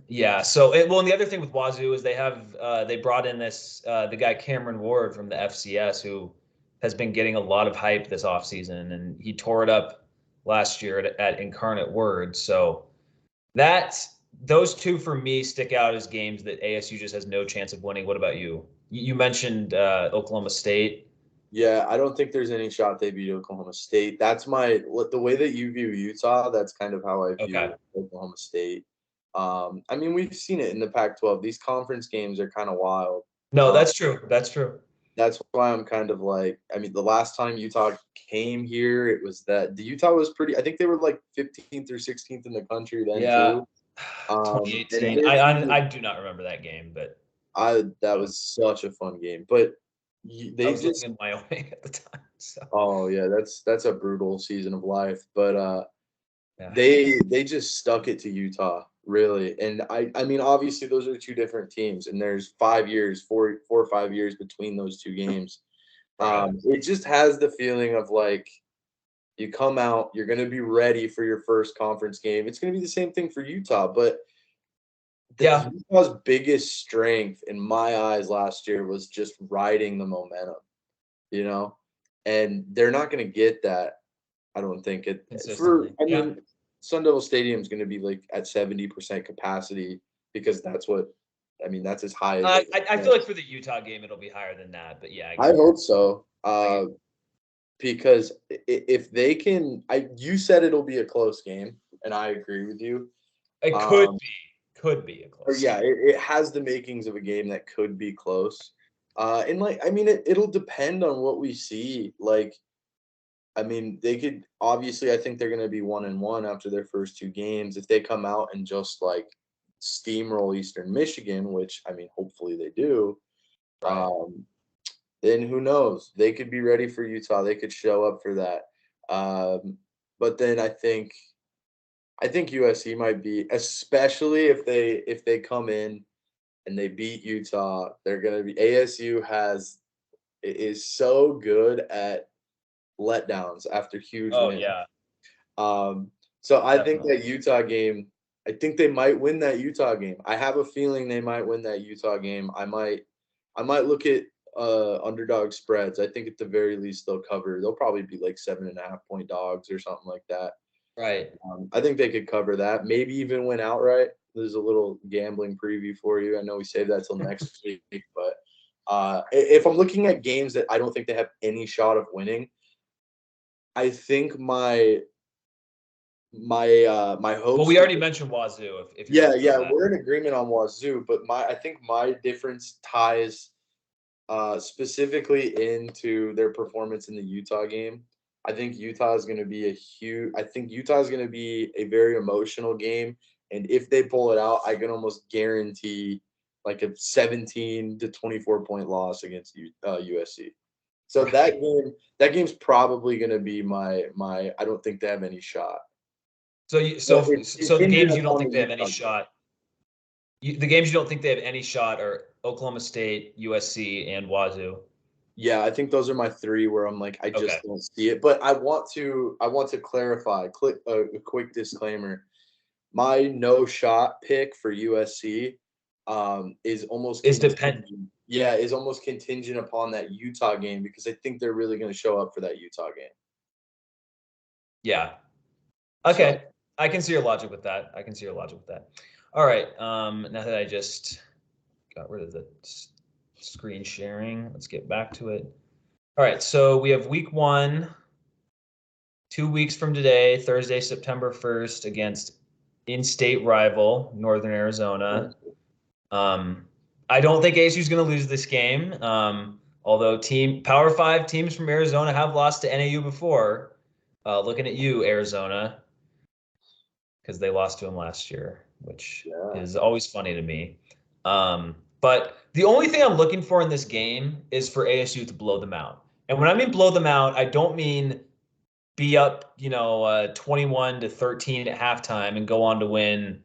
Speaker 1: yeah. So well, and the other thing with Wazoo is they brought in this the guy Cameron Ward from the FCS who has been getting a lot of hype this offseason, and he tore it up last year at Incarnate Word. So those 2 for me stick out as games that ASU just has no chance of winning. What about you? You mentioned Oklahoma State.
Speaker 2: yeah, I don't think there's any shot they beat Oklahoma State. That's the way that you view Utah. That's kind of how I
Speaker 1: Okay.
Speaker 2: view Oklahoma State. I mean, we've seen it in the Pac-12. These conference games are kind of wild.
Speaker 1: No,
Speaker 2: Um,
Speaker 1: that's true. That's true.
Speaker 2: that's why I'm kind of like, I mean, the last time Utah came here, it was that the Utah was pretty. I think they were like 15th or 16th in the country then
Speaker 1: Yeah.
Speaker 2: too. And
Speaker 1: 2018. I do not remember that game, but
Speaker 2: that was such a fun game. But
Speaker 1: I
Speaker 2: they
Speaker 1: was living
Speaker 2: just
Speaker 1: in Wyoming at the time. So
Speaker 2: Oh yeah, that's a brutal season of life. But
Speaker 1: yeah.
Speaker 2: they just stuck it to Utah, really. And I mean, obviously those are two different teams, and there's 5 years, 4 or 5 years between those two games.
Speaker 1: Right.
Speaker 2: It just has the feeling of like you come out, you're going to be ready for your first conference game. It's going to be the same thing for Utah, but
Speaker 1: Yeah.
Speaker 2: Utah's biggest strength in my eyes last year was just riding the momentum, you know, and they're not going to get that. I don't think it for.
Speaker 1: Consistently.
Speaker 2: I
Speaker 1: Yeah.
Speaker 2: mean, Sun Devil Stadium is going to be like at 70% capacity because that's what. I mean, that's as high as they can
Speaker 1: I feel
Speaker 2: get.
Speaker 1: like for the Utah game it'll be higher than that, but yeah, I
Speaker 2: I
Speaker 1: get
Speaker 2: hope so.
Speaker 1: I get
Speaker 2: Because if they can, you said it'll be a close game, and I agree with you.
Speaker 1: it
Speaker 2: Um,
Speaker 1: could be a
Speaker 2: or
Speaker 1: close
Speaker 2: yeah,
Speaker 1: game.
Speaker 2: it has the makings of a game that could be close. And like, I mean, it'll depend on what we see. Like, I mean, they could obviously. I think they're going to be 1-1 after their first two games. If they come out and just like steamroll Eastern Michigan, which I mean, hopefully they do.
Speaker 1: Right.
Speaker 2: Um, then who knows? They could be ready for Utah. They could show up for that. But then I think USC might be, especially if they come in and they beat Utah. They're gonna be ASU is so good at letdowns after huge
Speaker 1: Oh
Speaker 2: wins.
Speaker 1: yeah,
Speaker 2: Um, so I think
Speaker 1: definitely.
Speaker 2: that Utah game. I think they might win that Utah game. I have a feeling they might win that Utah game. I might look at underdog spreads. I think at the very least they'll cover. They'll probably be like 7.5 point dogs or something like that.
Speaker 1: Right.
Speaker 2: I think they could cover that. Maybe even win outright. There's a little gambling preview for you. I know we saved that till next week, but if I'm looking at games that I don't think they have any shot of winning, I think my
Speaker 1: Well,
Speaker 2: hopes
Speaker 1: we
Speaker 2: for
Speaker 1: already mentioned Wazoo if you
Speaker 2: yeah,
Speaker 1: want to throw
Speaker 2: yeah,
Speaker 1: that.
Speaker 2: we're in agreement on Wazoo, but I think my difference ties specifically into their performance in the Utah game. I think Utah is going to be I think Utah is going to be a very emotional game, and if they pull it out, I can almost guarantee like a 17 to 24 point loss against USC. So
Speaker 1: Right.
Speaker 2: that game's probably going to be my. I don't think they have any shot.
Speaker 1: So
Speaker 2: But it's
Speaker 1: so the
Speaker 2: contingent
Speaker 1: games you don't
Speaker 2: upon
Speaker 1: think
Speaker 2: the
Speaker 1: they have any
Speaker 2: Utah game.
Speaker 1: shot. The games you don't think they have any shot are Oklahoma State, USC, and Wazoo.
Speaker 2: Yeah, I think those are my three where I'm like, I
Speaker 1: Okay.
Speaker 2: just don't see it. But I want to clarify, a quick disclaimer. My no shot pick for USC is almost
Speaker 1: Is depend.
Speaker 2: contingent. Yeah, is almost contingent upon that Utah game because I think they're really going to show up for that Utah game.
Speaker 1: Yeah.
Speaker 2: So
Speaker 1: Okay. I can see your logic with that. I can see your logic with that. All right. Now that I just got rid of the screen sharing, let's get back to it. All right. So we have week 1, 2 weeks from today, Thursday, September 1st, against in-state rival Northern Arizona. Um, I don't think ASU is going to lose this game. Although Power 5 teams from Arizona have lost to NAU before. Looking at you, Arizona, because they lost to them last year, which
Speaker 2: yeah,
Speaker 1: is always funny to me. But the only thing I'm looking for in this game is for ASU to blow them out. And when I mean blow them out, I don't mean be up, 21-13 at halftime and go on to win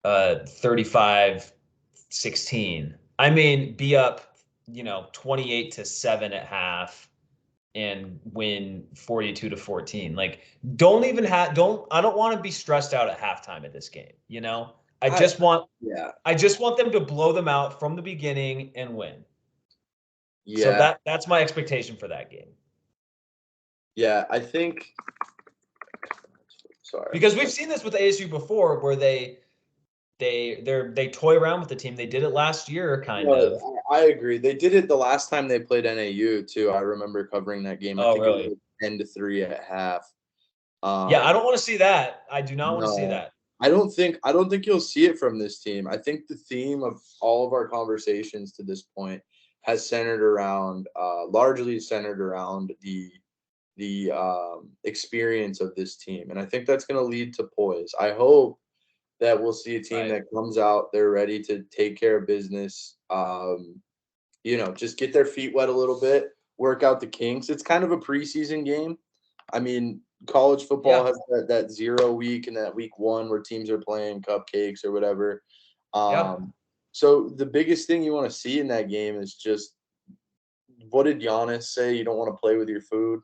Speaker 1: 35-16. I mean, be up, 28-7 at half and win 42-14. Like, I don't want to be stressed out at halftime at this game, I
Speaker 2: I
Speaker 1: just want
Speaker 2: yeah,
Speaker 1: I just want them to blow them out from the beginning and win. So
Speaker 2: yeah,
Speaker 1: that's my expectation for that game.
Speaker 2: yeah. I think. Sorry, I'm
Speaker 1: Because
Speaker 2: just
Speaker 1: we've
Speaker 2: trying.
Speaker 1: seen this with ASU before where they toy around with the team. They did it last year, kind
Speaker 2: No,
Speaker 1: of.
Speaker 2: I agree. They did it the last time they played NAU too. I remember covering that game. I
Speaker 1: Oh,
Speaker 2: think it was
Speaker 1: really?
Speaker 2: like 10-3 at half.
Speaker 1: Yeah, I
Speaker 2: Um,
Speaker 1: don't want to see that. I do not want to see
Speaker 2: no,
Speaker 1: that.
Speaker 2: I don't think you'll see it from this team. I think the theme of all of our conversations to this point has largely centered around the experience of this team, and I think that's going to lead to poise. I hope that we'll see a team
Speaker 1: Right.
Speaker 2: that comes out, they're ready to take care of business. Just get their feet wet a little bit. work out the kinks. It's kind of a preseason game. I mean, college football
Speaker 1: Yeah.
Speaker 2: has that 0 week and that week 1 where teams are playing cupcakes or whatever.
Speaker 1: Yeah.
Speaker 2: So the biggest thing you want to see in that game is just what did Giannis say? You don't want to play with your food.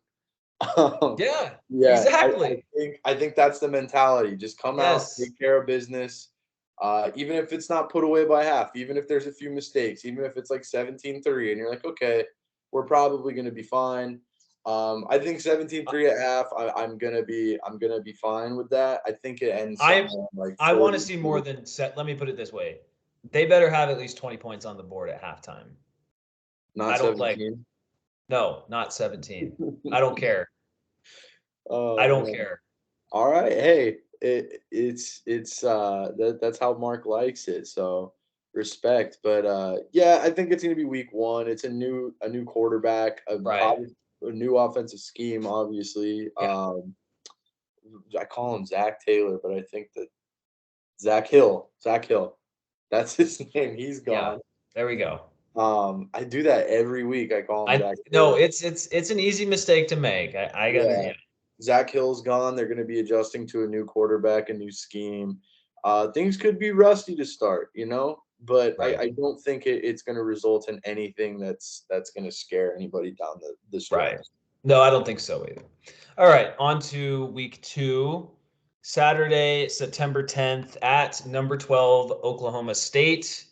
Speaker 1: Yeah.
Speaker 2: Yeah,
Speaker 1: Exactly.
Speaker 2: I think that's the mentality. Just come out,
Speaker 1: Yes.
Speaker 2: take care of business. Even if it's not put away by half, even if there's a few mistakes, even if it's like 17-3 and you're like, okay, we're probably gonna be fine. I think 17-3 at half, I'm gonna be fine with that. I think it ends
Speaker 1: I
Speaker 2: somewhere like
Speaker 1: I want to see more
Speaker 2: 42.
Speaker 1: than set. Let me put it this way. They better have at least 20 points on the board at halftime. I
Speaker 2: Not
Speaker 1: don't like
Speaker 2: 17.
Speaker 1: no, not 17. I don't care. I
Speaker 2: Oh
Speaker 1: don't
Speaker 2: man.
Speaker 1: care.
Speaker 2: All right. Hey, it's that's how Mark likes it. So respect. But yeah, I think it's gonna be week 1. It's a new quarterback,
Speaker 1: Right.
Speaker 2: a new offensive scheme, obviously.
Speaker 1: Yeah.
Speaker 2: I call him Zach Taylor, but I think that Zach Hill. Zach Hill. That's his name. He's
Speaker 1: Yeah.
Speaker 2: gone.
Speaker 1: There we go.
Speaker 2: I do that every week. I call him
Speaker 1: I
Speaker 2: Zach
Speaker 1: no,
Speaker 2: Taylor.
Speaker 1: it's an easy mistake to make. I gotta
Speaker 2: Yeah.
Speaker 1: yeah.
Speaker 2: Zach Hill's gone. They're going to be adjusting to a new quarterback, a new scheme. Things could be rusty to start, but
Speaker 1: Right.
Speaker 2: I don't think it's going to result in anything that's going to scare anybody down the
Speaker 1: Right.
Speaker 2: stretch.
Speaker 1: No, I don't think so either. All right, on to week 2. Saturday, September 10th at number 12 Oklahoma State.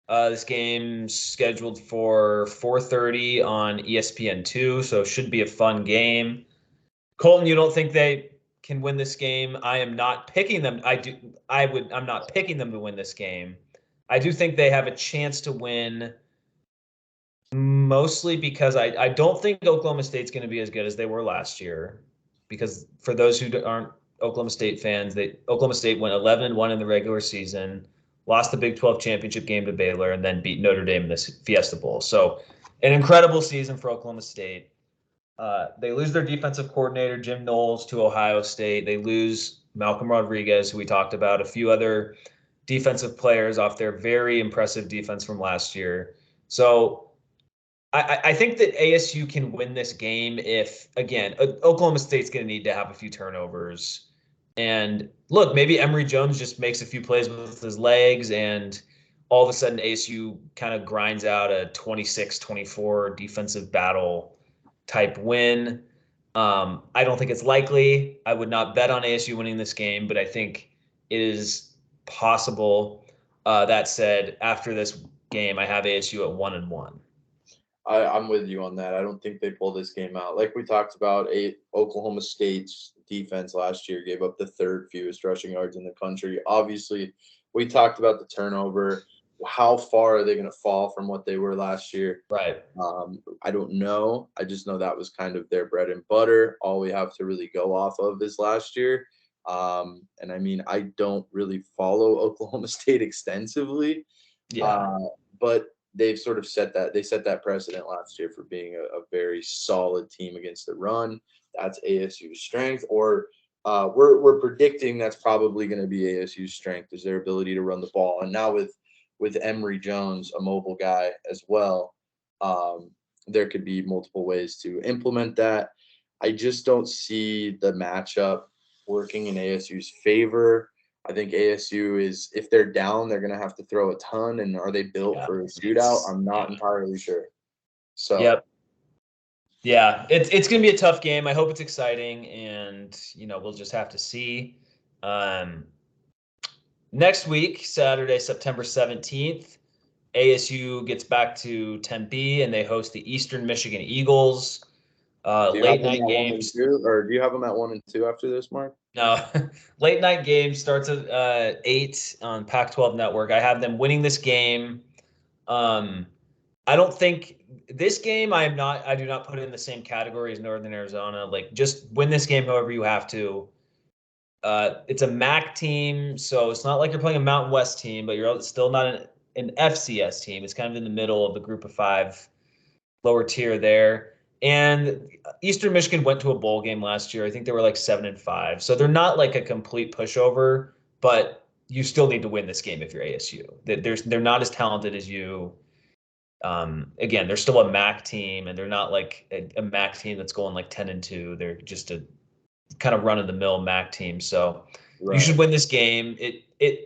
Speaker 1: This game's scheduled for 4:30 on ESPN2, so should be a fun game. Colton, you don't think they can win this game? I am not picking them. I'm not picking them to win this game. I do think they have a chance to win, mostly because I don't think Oklahoma State's going to be as good as they were last year. Because for those who aren't Oklahoma State fans, Oklahoma State went 11-1 in the regular season, lost the Big 12 championship game to Baylor, and then beat Notre Dame in this Fiesta Bowl. So, an incredible season for Oklahoma State. They lose their defensive coordinator, Jim Knowles, to Ohio State. They lose Malcolm Rodriguez, who we talked about, a few other defensive players off their very impressive defense from last year. So I think that ASU can win this game if, again, Oklahoma State's going to need to have a few turnovers. And look, maybe Emory Jones just makes a few plays with his legs, and all of a sudden ASU kind of grinds out a 26-24 defensive battle type win. I don't think it's likely. I would not bet on ASU winning this game, but I think it is possible. That said, after this game, I have ASU at 1-1.
Speaker 2: I'm with you on that. I don't think they pull this game out. Like we talked about, Oklahoma State's defense last year gave up the 3rd fewest rushing yards in the country. Obviously, we talked about the turnover. How far are they going to fall from what they were last year?
Speaker 1: Right.
Speaker 2: I don't know. I just know that was kind of their bread and butter. All we have to really go off of is last year. And I mean, I don't really follow Oklahoma State extensively,
Speaker 1: Yeah.
Speaker 2: uh, but they've sort of set that precedent last year for being a very solid team against the run. That's ASU's strength, or we're predicting that's probably going to be ASU's strength is their ability to run the ball. And now with Emory Jones, a mobile guy as well, there could be multiple ways to implement that. I just don't see the matchup working in ASU's favor. I think ASU is, if they're down, they're going to have to throw a ton. And are they built
Speaker 1: Yeah.
Speaker 2: for a shootout? I'm
Speaker 1: Yeah.
Speaker 2: not entirely sure. So,
Speaker 1: Yep. Yeah. It's gonna be a tough game. I hope it's exciting, and we'll just have to see. Um, Next week, Saturday, September 17th, ASU gets back to Tempe and they host the Eastern Michigan Eagles.
Speaker 2: do you have
Speaker 1: Late
Speaker 2: them
Speaker 1: night
Speaker 2: at 1 and
Speaker 1: games.
Speaker 2: 2, or do you have them at 1 and 2 after this, Mark?
Speaker 1: No, late night game starts at 8 on Pac-12 Network. I have them winning this game. Um, I don't think this game. I do not put it in the same category as Northern Arizona. Like, just win this game however you have to. It's a MAC team, so it's not like you're playing a Mountain West team, but you're still not an FCS team. It's kind of in the middle of the group of 5, lower tier there. And Eastern Michigan went to a bowl game last year. I think they were like 7-5. So they're not like a complete pushover, but you still need to win this game if you're ASU. They're not as talented as you. Again, they're still a MAC team, and they're not like a MAC team that's going like 10-2. They're just a kind of run of the mill MAC team. So you should
Speaker 2: Right.
Speaker 1: win this game.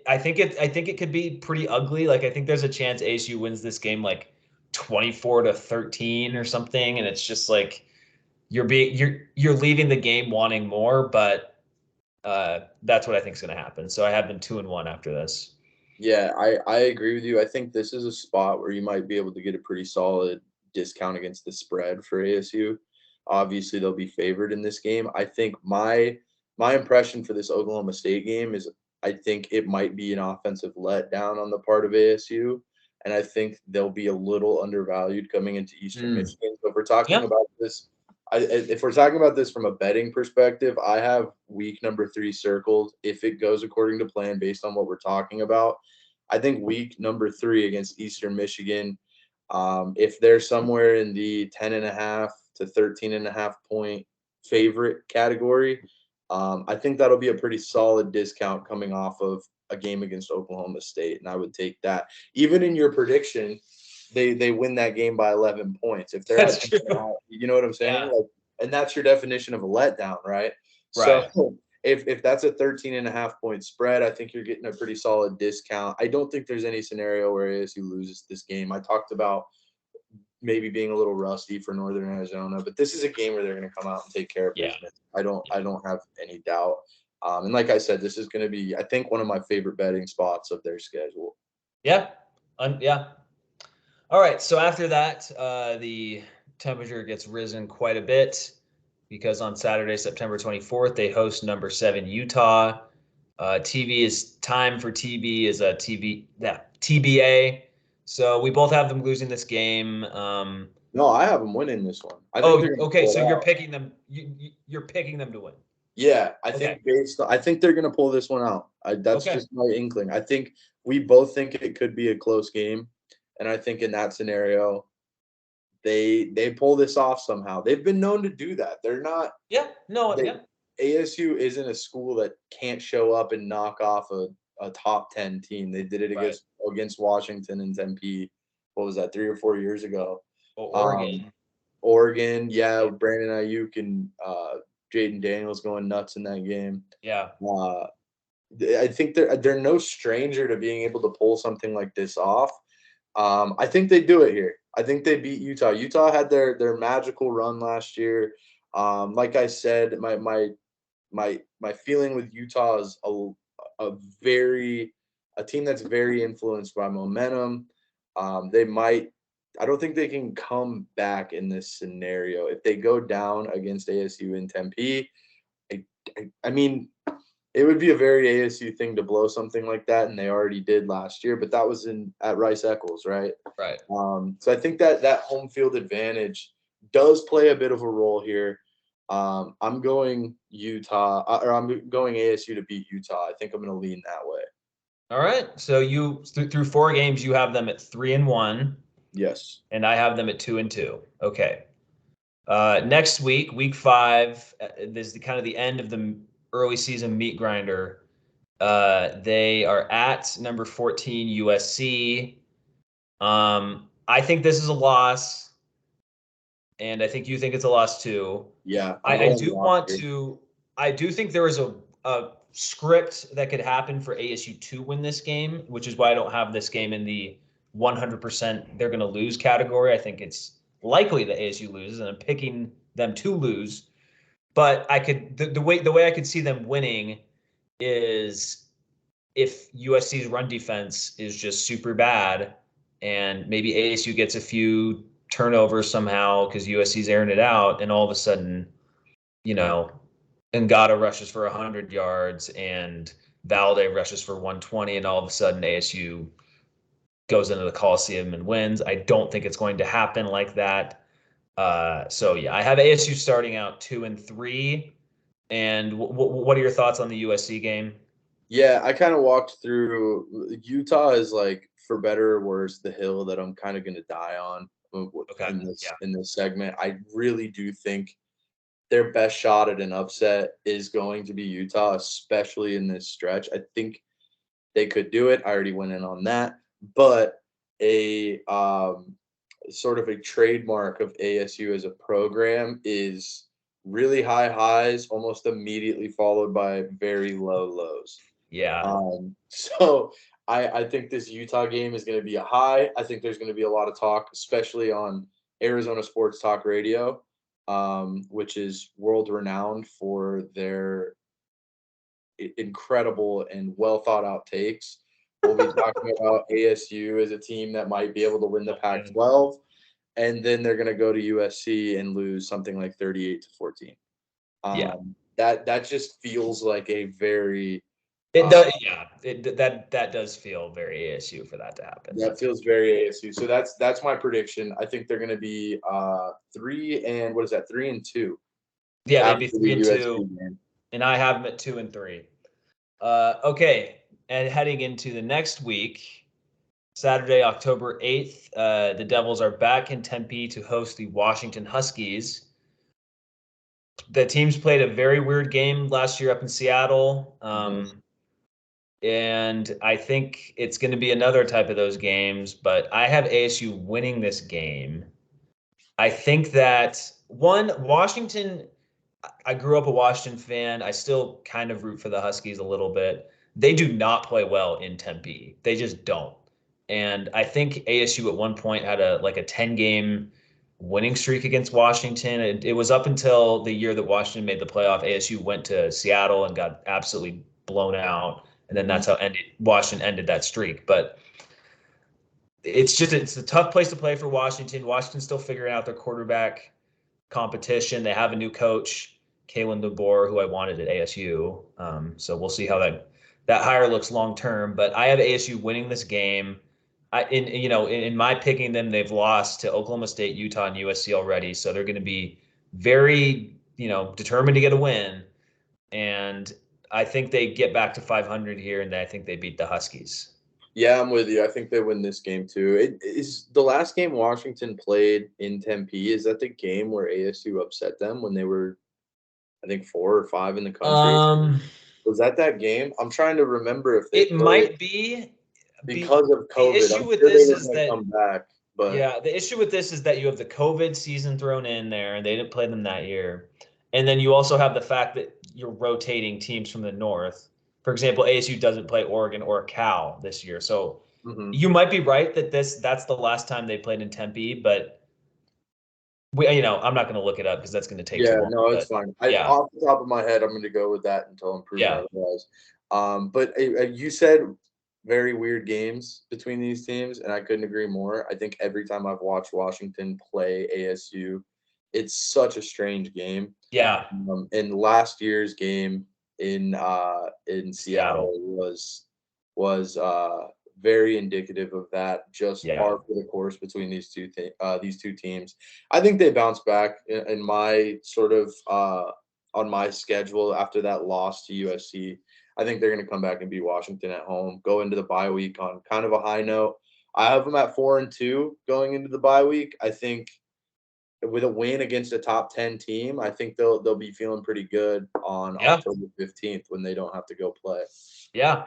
Speaker 1: I think it could be pretty ugly. Like I think there's a chance ASU wins this game like 24-13 or something, and it's just like you're leaving the game wanting more, but that's what I think is going to happen. So I have them 2-1 after this.
Speaker 2: Yeah, I agree with you. I think this is a spot where you might be able to get a pretty solid discount against the spread for ASU. Obviously, they'll be favored in this game. I think my impression for this Oklahoma State game is I think it might be an offensive letdown on the part of ASU, and I think they'll be a little undervalued coming into Eastern
Speaker 1: Mm.
Speaker 2: Michigan. So if we're talking
Speaker 1: Yeah.
Speaker 2: about this, if we're talking about this from a betting perspective, I have week number 3 circled. If it goes according to plan, based on what we're talking about, I think week number 3 against Eastern Michigan, if they're somewhere in the 10.5 to 13.5 point favorite category, I think that'll be a pretty solid discount coming off of a game against Oklahoma State, and I would take that. Even in your prediction, they win that game by 11 points. If they're at
Speaker 1: That's
Speaker 2: 10,
Speaker 1: true.
Speaker 2: you know what I'm saying?
Speaker 1: Yeah.
Speaker 2: Like, and that's your definition of a letdown, right? So
Speaker 1: Right.
Speaker 2: if that's a 13.5 point spread, I think you're getting a pretty solid discount. I don't think there's any scenario where ASU loses this game. I talked about maybe being a little rusty for Northern Arizona, but this is a game where they're going to come out and take care of
Speaker 1: Yeah.
Speaker 2: business. I don't have any doubt. And like I said, this is going to be, I think, one of my favorite betting spots of their schedule.
Speaker 1: Yeah. Yeah. All right. So after that, the temperature gets risen quite a bit because on Saturday, September 24th, they host number 7 Utah. TV is time for TB is a TBA. So we both have them losing this game.
Speaker 2: No, I have them winning this one. I think they're going to
Speaker 1: Okay.
Speaker 2: pull
Speaker 1: So
Speaker 2: it
Speaker 1: you're
Speaker 2: out.
Speaker 1: picking them. You're picking them to win.
Speaker 2: Yeah,
Speaker 1: Okay.
Speaker 2: I think they're going to pull this one out. That's
Speaker 1: Okay.
Speaker 2: just my inkling. I think we both think it could be a close game, and I think in that scenario, they pull this off somehow. They've been known to do that. They're not
Speaker 1: Yeah. No.
Speaker 2: they
Speaker 1: Yeah.
Speaker 2: ASU isn't a school that can't show up and knock off a top 10 team. They did it
Speaker 1: Right.
Speaker 2: against Washington and Tempe. What was that, 3 or 4 years ago?
Speaker 1: Or
Speaker 2: Um,
Speaker 1: Oregon.
Speaker 2: Oregon, yeah,
Speaker 1: Yeah.
Speaker 2: Brandon Ayuk and Jaden Daniels going nuts in that game.
Speaker 1: Yeah.
Speaker 2: Uh, I think they're no stranger to being able to pull something like this off. I think they do it here. I think they beat Utah. Utah had their magical run last year. Like I said, my feeling with Utah is a very a team that's very influenced by momentum. They might. I don't think they can come back in this scenario if they go down against ASU in Tempe. I mean, it would be a very ASU thing to blow something like that, and they already did last year. But that was in at Rice Eccles, right?
Speaker 1: Right.
Speaker 2: So I think that home field advantage does play a bit of a role here. I'm going Utah, or I'm going ASU to beat Utah. I think I'm going to lean that way.
Speaker 1: All right. So you through 4 games, you have them at 3-1,
Speaker 2: Yes.
Speaker 1: and I have them at 2-2. Okay. Next week, week 5, this is kind of the end of the early season meat grinder. They are at number 14 USC. I think this is a loss, and I think you think it's a loss too.
Speaker 2: Yeah, I'm
Speaker 1: I
Speaker 2: going
Speaker 1: do
Speaker 2: lock
Speaker 1: want
Speaker 2: here.
Speaker 1: to. I do think there is a script that could happen for ASU to win this game, which is why I don't have this game in the 100% they're going to lose category. I think it's likely that ASU loses, and I'm picking them to lose. But I could the way I could see them winning is if USC's run defense is just super bad, and maybe ASU gets a few turnovers somehow because USC's airing it out, and all of a sudden, you know, Ngata rushes for 100 yards and Valde rushes for 120, and all of a sudden ASU goes into the Coliseum and wins. I don't think it's going to happen like that. So yeah, I have ASU starting out 2-3. And what are your thoughts on the USC game?
Speaker 2: Yeah, I kind of walked through. Utah is like, for better or worse, the hill that I'm kind of going to die on
Speaker 1: Okay. Yeah.
Speaker 2: in this segment. I really do think their best shot at an upset is going to be Utah, especially in this stretch. I think they could do it. I already went in on that, but a sort of a trademark of ASU as a program is really high highs, almost immediately followed by very low lows.
Speaker 1: Yeah.
Speaker 2: So I think this Utah game is going to be a high. I think there's going to be a lot of talk, especially on Arizona Sports Talk Radio, which is world renowned for their incredible and well thought out takes. We'll be talking about ASU as a team that might be able to win the Pac-12, and then they're going to go to USC and lose something like 38-14.
Speaker 1: Yeah.
Speaker 2: That just feels like a very
Speaker 1: It does, yeah. That does feel very ASU for that to happen.
Speaker 2: that feels very ASU. So that's my prediction. I think they're going to be 3-2.
Speaker 1: Yeah, they'd
Speaker 2: After
Speaker 1: be
Speaker 2: the
Speaker 1: 3-2,
Speaker 2: USC game.
Speaker 1: and I have them at 2-3. Okay, and heading into the next week, Saturday, October 8th, the Devils are back in Tempe to host the Washington Huskies. The teams played a very weird game last year up in Seattle. And I think it's going to be another type of those games, but I have ASU winning this game. I think that Washington, I grew up a Washington fan. I still kind of root for the Huskies a little bit. They do not play well in Tempe. They just don't. And I think ASU at one point had a 10-game winning streak against Washington. It was up until the year that Washington made the playoff. ASU went to Seattle and got absolutely blown out. And then that's how Washington ended that streak. But it's a tough place to play for Washington. Washington's still figuring out their quarterback competition. They have a new coach, Kalen DeBoer, who I wanted at ASU. So we'll see how that hire looks long term. But I have ASU winning this game. In my picking them, they've lost to Oklahoma State, Utah, and USC already. So they're going to be very, determined to get a win. And I think they get back to 500 here, and I think they beat the Huskies.
Speaker 2: Yeah, I'm with you. I think they win this game too. It is the last game Washington played in Tempe. Is that the game where ASU upset them when they were, I think, 4 or 5 in the country? Was that game? I'm trying to remember if they
Speaker 1: it
Speaker 2: played
Speaker 1: might be
Speaker 2: because of
Speaker 1: the
Speaker 2: COVID.
Speaker 1: issue
Speaker 2: I'm
Speaker 1: with
Speaker 2: sure they
Speaker 1: this
Speaker 2: were
Speaker 1: is
Speaker 2: going to
Speaker 1: that
Speaker 2: come back, but
Speaker 1: yeah, the issue with this is that you have the COVID season thrown in there, and they didn't play them that year. And then you also have the fact that you're rotating teams from the north. For example, ASU doesn't play Oregon or Cal this year. So you might be right that that's the last time they played in Tempe, but I'm not going to look it up because that's going to take too long.
Speaker 2: no, it's fine. Off the top of my head, I'm going to go with that until I'm proven otherwise. But you said very weird games between these teams, and I couldn't agree more. I think every time I've watched Washington play ASU, it's such a strange game.
Speaker 1: Yeah.
Speaker 2: And last year's game in Seattle was very indicative of that. Just par for the course between these two teams. I think they bounce back in my sort of on my schedule after that loss to USC. I think they're going to come back and beat Washington at home, go into the bye week on kind of a high note. I have them at 4-2 going into the bye week. I think with a win against a top 10 team, I think they'll be feeling pretty good on October 15th when they don't have to go play.
Speaker 1: Yeah.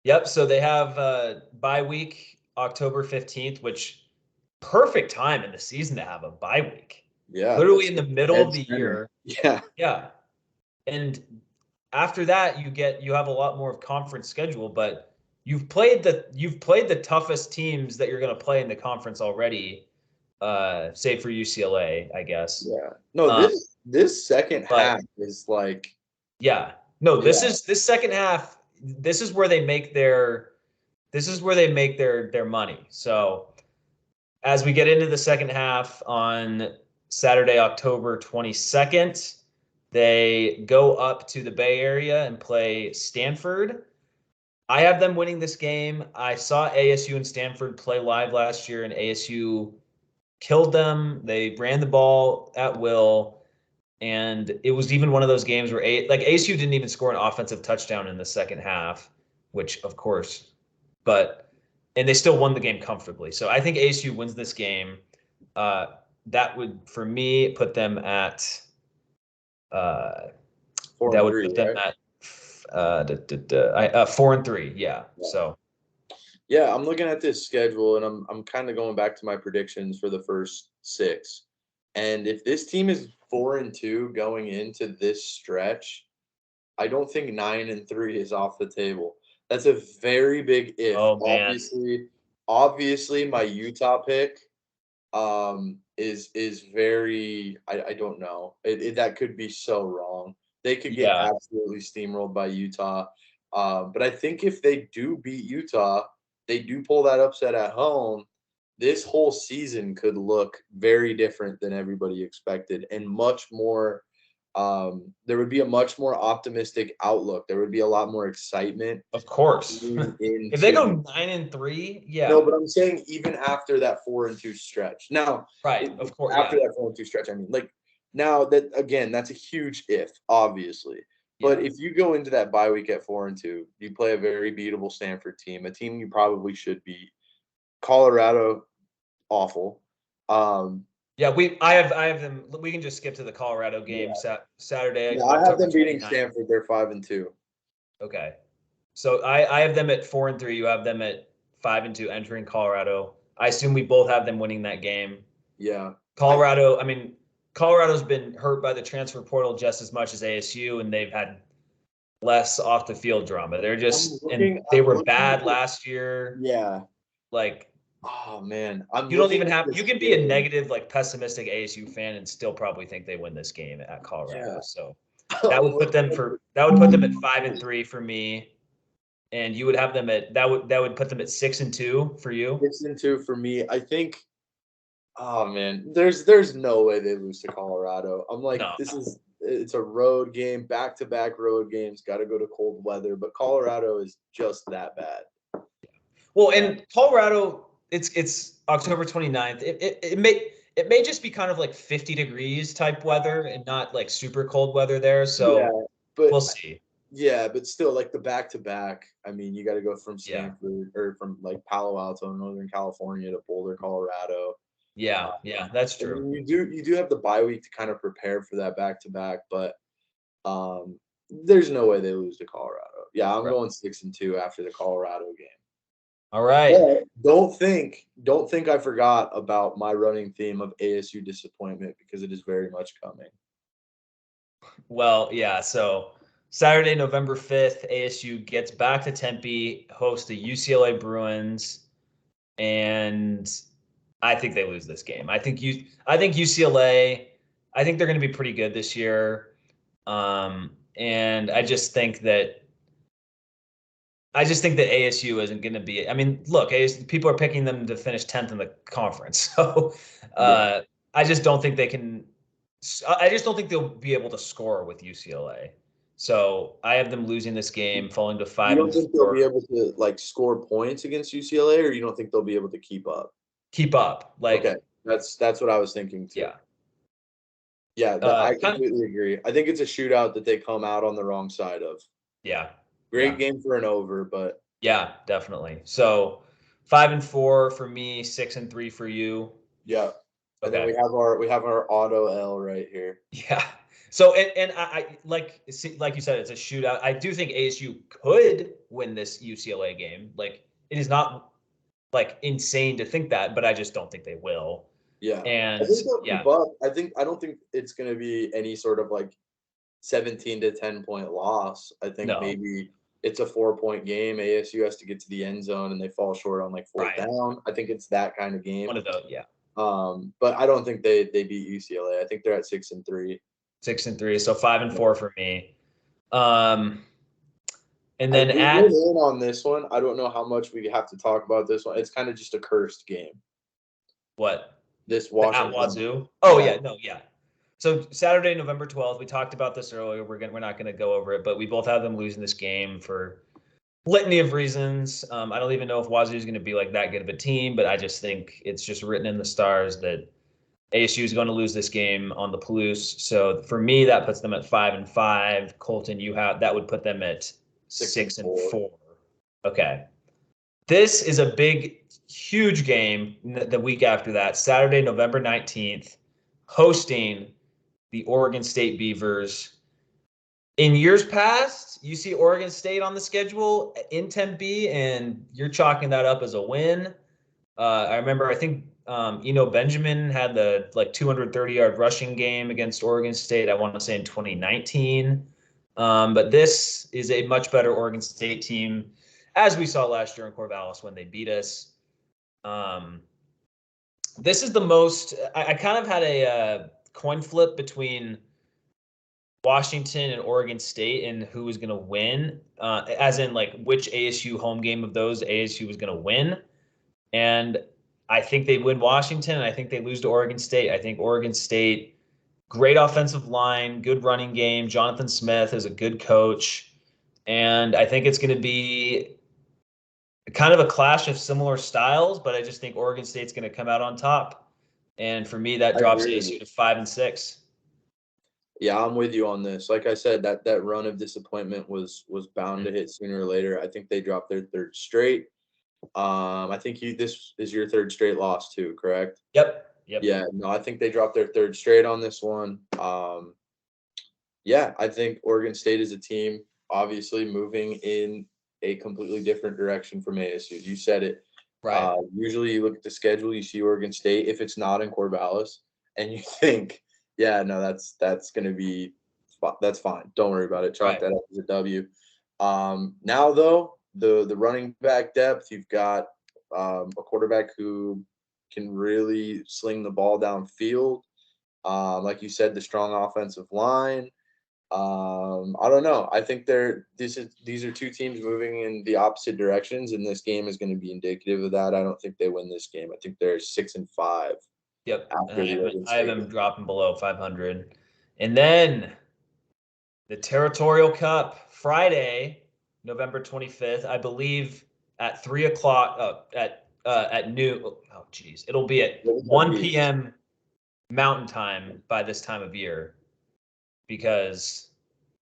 Speaker 1: Yep. So they have bye week October 15th, which perfect time in the season to have a bye week.
Speaker 2: Yeah.
Speaker 1: Literally in the middle of the year.
Speaker 2: Yeah.
Speaker 1: Yeah. And after that, you have a lot more of conference schedule, but you've played the toughest teams that you're going to play in the conference already, save for UCLA, I guess.
Speaker 2: Yeah. No, this second half is like.
Speaker 1: Yeah. No, this second half. This is where they make their money. So as we get into the second half on Saturday, October 22nd, they go up to the Bay Area and play Stanford. I have them winning this game. I saw ASU and Stanford play live last year, and ASU killed them. They ran the ball at will, and it was even one of those games where ASU didn't even score an offensive touchdown in the second half, which of course, and they still won the game comfortably. So I think ASU wins this game. That would, for me, put them at 4-3, that would put them at 4-3. Yeah. So
Speaker 2: Yeah, I'm looking at this schedule and I'm kind of going back to my predictions for the first 6. And if this team is 4-2 going into this stretch, I don't think 9-3 is off the table. That's a very big if.
Speaker 1: Oh man.
Speaker 2: Obviously my Utah pick is very I don't know. That could be so wrong. They could get
Speaker 1: Yeah.
Speaker 2: absolutely steamrolled by Utah. But I think if they do beat Utah, they do pull that upset at home, this whole season could look very different than everybody expected and much more there would be a much more optimistic outlook. There would be a lot more excitement
Speaker 1: Of course.
Speaker 2: going
Speaker 1: If they go
Speaker 2: into
Speaker 1: 9-3,
Speaker 2: no,
Speaker 1: yeah.
Speaker 2: but I'm saying even after that 4-2 stretch. Now,
Speaker 1: Right. Of course.
Speaker 2: after
Speaker 1: Yeah.
Speaker 2: that 4-2 stretch, I mean, like now that again, that's a huge if, obviously. But
Speaker 1: Yeah.
Speaker 2: if you go into that bye week at 4-2, you play a very beatable Stanford team, a team you probably should beat. Colorado, awful.
Speaker 1: Yeah, I have them. We can just skip to the Colorado game
Speaker 2: Yeah,
Speaker 1: Saturday,
Speaker 2: yeah, I have
Speaker 1: October
Speaker 2: them beating
Speaker 1: 29th.
Speaker 2: Stanford. They're 5-2.
Speaker 1: Okay. So I have them at 4-3. You have them at 5-2 entering Colorado. I assume we both have them winning that game.
Speaker 2: Yeah,
Speaker 1: Colorado, I mean, Colorado's been hurt by the transfer portal just as much as ASU, and they've had less off the field drama. They're
Speaker 2: I'm
Speaker 1: just, and
Speaker 2: looking.
Speaker 1: they
Speaker 2: I'm
Speaker 1: were
Speaker 2: looking at
Speaker 1: bad
Speaker 2: the.
Speaker 1: last year.
Speaker 2: Yeah.
Speaker 1: Like,
Speaker 2: Oh man, I'm
Speaker 1: you don't
Speaker 2: looking
Speaker 1: even
Speaker 2: at
Speaker 1: have,
Speaker 2: the
Speaker 1: you can be a
Speaker 2: schedule.
Speaker 1: negative, like pessimistic ASU fan and still probably think they win this game at
Speaker 2: Yeah,
Speaker 1: Colorado. So that
Speaker 2: I'm
Speaker 1: would put
Speaker 2: looking
Speaker 1: them
Speaker 2: at
Speaker 1: for,
Speaker 2: the.
Speaker 1: that would put them at 5-3 for me. And you would have them at, that would put them at 6-2 for you.
Speaker 2: 6-2 for me. I think. Oh man, there's no way they lose to Colorado. I'm like,
Speaker 1: No.
Speaker 2: this is it's a road game, back to back road games. Got to go to cold weather, but Colorado is just that bad.
Speaker 1: Well,
Speaker 2: Yeah,
Speaker 1: in Colorado, it's October 29th. It may just be kind of like 50 degrees type weather and not like super cold weather there.
Speaker 2: yeah,
Speaker 1: So
Speaker 2: but
Speaker 1: we'll see.
Speaker 2: yeah, but still, like the back to back. I mean, you got to go from
Speaker 1: Yeah.
Speaker 2: Stanford or from like Palo Alto, Northern California, to Boulder, Colorado.
Speaker 1: Yeah. Yeah. That's
Speaker 2: I
Speaker 1: true.
Speaker 2: mean, you do have the bye week to kind of prepare for that back to back, but um, there's no way they lose to Colorado. Yeah, I'm
Speaker 1: Right.
Speaker 2: going 6-2 after the Colorado game.
Speaker 1: All right.
Speaker 2: But don't think I forgot about my running theme of ASU disappointment because it is very much coming.
Speaker 1: Well, yeah. So Saturday, November 5th, ASU gets back to Tempe, hosts the UCLA Bruins, and I think they lose this game. I think UCLA, I think they're going to be pretty good this year. And I just think that ASU isn't going to be. I mean, look, people are picking them to finish 10th in the conference. So
Speaker 2: Yeah.
Speaker 1: I just don't think they can. I just don't think they'll be able to score with UCLA. So I have them losing this game, falling to
Speaker 2: You
Speaker 1: five
Speaker 2: don't
Speaker 1: and
Speaker 2: think they'll be
Speaker 1: four.
Speaker 2: able to like score points against UCLA, or you don't think they'll be able to keep up?
Speaker 1: Keep up,
Speaker 2: Okay,
Speaker 1: like
Speaker 2: that's what I was thinking too.
Speaker 1: yeah,
Speaker 2: Yeah, that I
Speaker 1: kind of,
Speaker 2: completely agree. I think it's a shootout that they come out on the wrong side of.
Speaker 1: yeah,
Speaker 2: Great
Speaker 1: yeah.
Speaker 2: game for an over, but
Speaker 1: Yeah, definitely. So 5-4 for me, 6-3 for you.
Speaker 2: yeah. And then
Speaker 1: Okay.
Speaker 2: we have our auto L right here.
Speaker 1: Yeah. So and I like you said, it's a shootout. I do think ASU could win this UCLA game. Like it is not like insane to think that, but I just don't think they will.
Speaker 2: Yeah. I
Speaker 1: And
Speaker 2: think they'll
Speaker 1: yeah,
Speaker 2: keep up. I don't think it's gonna be any sort of like 17 to 10 point loss. I think
Speaker 1: no,
Speaker 2: maybe it's a 4 point game. ASU has to get to the end zone and they fall short on like fourth
Speaker 1: right.
Speaker 2: down. I think it's that kind of
Speaker 1: One
Speaker 2: game.
Speaker 1: of those, yeah.
Speaker 2: But I don't think they beat UCLA. I think they're at 6-3.
Speaker 1: 6-3. So 5-4 for me. Um, and
Speaker 2: I
Speaker 1: then
Speaker 2: we
Speaker 1: at
Speaker 2: went in on this one. I don't know how much we have to talk about this one. It's kind of just a cursed game.
Speaker 1: what?
Speaker 2: This
Speaker 1: At
Speaker 2: Washington,
Speaker 1: Wazoo. Oh
Speaker 2: yeah,
Speaker 1: yeah, no, yeah. So Saturday, November 12th, we talked about this earlier. We're not gonna go over it, but we both have them losing this game for litany of reasons. I don't even know if Wazoo is going to be like that good of a team, but I just think it's just written in the stars that ASU is going to lose this game on the Palouse. So for me, that puts them at 5-5. Colton, that would put them at
Speaker 2: 6-4.
Speaker 1: 6-4. Okay. This is a big, huge game the week after that, Saturday, November 19th, hosting the Oregon State Beavers. In years past, last, you see Oregon State on the schedule in Tempe, and you're chalking that up as a win. I remember, I think Benjamin had the 230-yard rushing game against Oregon State, I want to say in 2019. But this is a much better Oregon State team, as we saw last year in Corvallis when they beat us. This is the most, I kind of had a coin flip between Washington and Oregon State and who was going to win, as in which ASU home game of those ASU was going to win. And I think they win Washington, and I think they lose to Oregon State. I think Oregon State, great offensive line, good running game. Jonathan Smith is a good coach. And I think it's going to be kind of a clash of similar styles, but I just think Oregon State's going to come out on top. And for me, that drops ASU to 5-6.
Speaker 2: Yeah, I'm with you on this. Like I said, that run of disappointment was bound to hit sooner or later. I think they dropped their third straight. I think this is your third straight loss too, correct?
Speaker 1: Yep.
Speaker 2: Yeah, no, I think they dropped their third straight on this one. Yeah, I think Oregon State is a team obviously moving in a completely different direction from ASU. You said it.
Speaker 1: Right.
Speaker 2: Usually you look at the schedule, you see Oregon State, if it's not in Corvallis, and you think, yeah, no, that's going to be – that's fine. Don't worry about it. Chalk that up as a W. Now, though, the running back depth, you've got a quarterback who can really sling the ball downfield. Like you said, the strong offensive line. I don't know. I think these are two teams moving in the opposite directions, and this game is going to be indicative of that. I don't think they win this game. I think they're 6-5.
Speaker 1: Yep. I have them dropping below 500. And then the Territorial Cup, Friday, November 25th, I believe at 3 o'clock, at noon. Oh, geez. It'll be at 1 p.m. Mountain Time by this time of year, because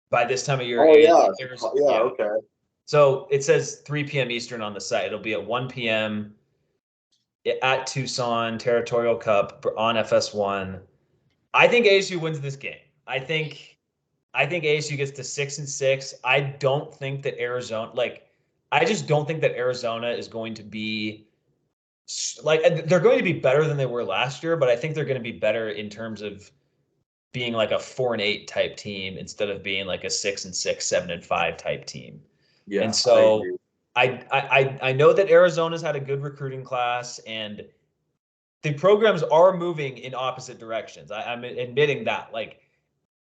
Speaker 1: by this time of year,
Speaker 2: okay.
Speaker 1: So it says 3 p.m. Eastern on the site. It'll be at 1 p.m. at Tucson, Territorial Cup on FS1. I think ASU wins this game. I think ASU gets to 6-6. I don't think that I just don't think that Arizona is going to be they're going to be better than they were last year, but I think they're going to be better in terms of being like a 4-8 type team instead of being like a 6-6, 7-5 type team.
Speaker 2: Yeah.
Speaker 1: And so I know that Arizona's had a good recruiting class, and the programs are moving in opposite directions. I'm admitting that. Like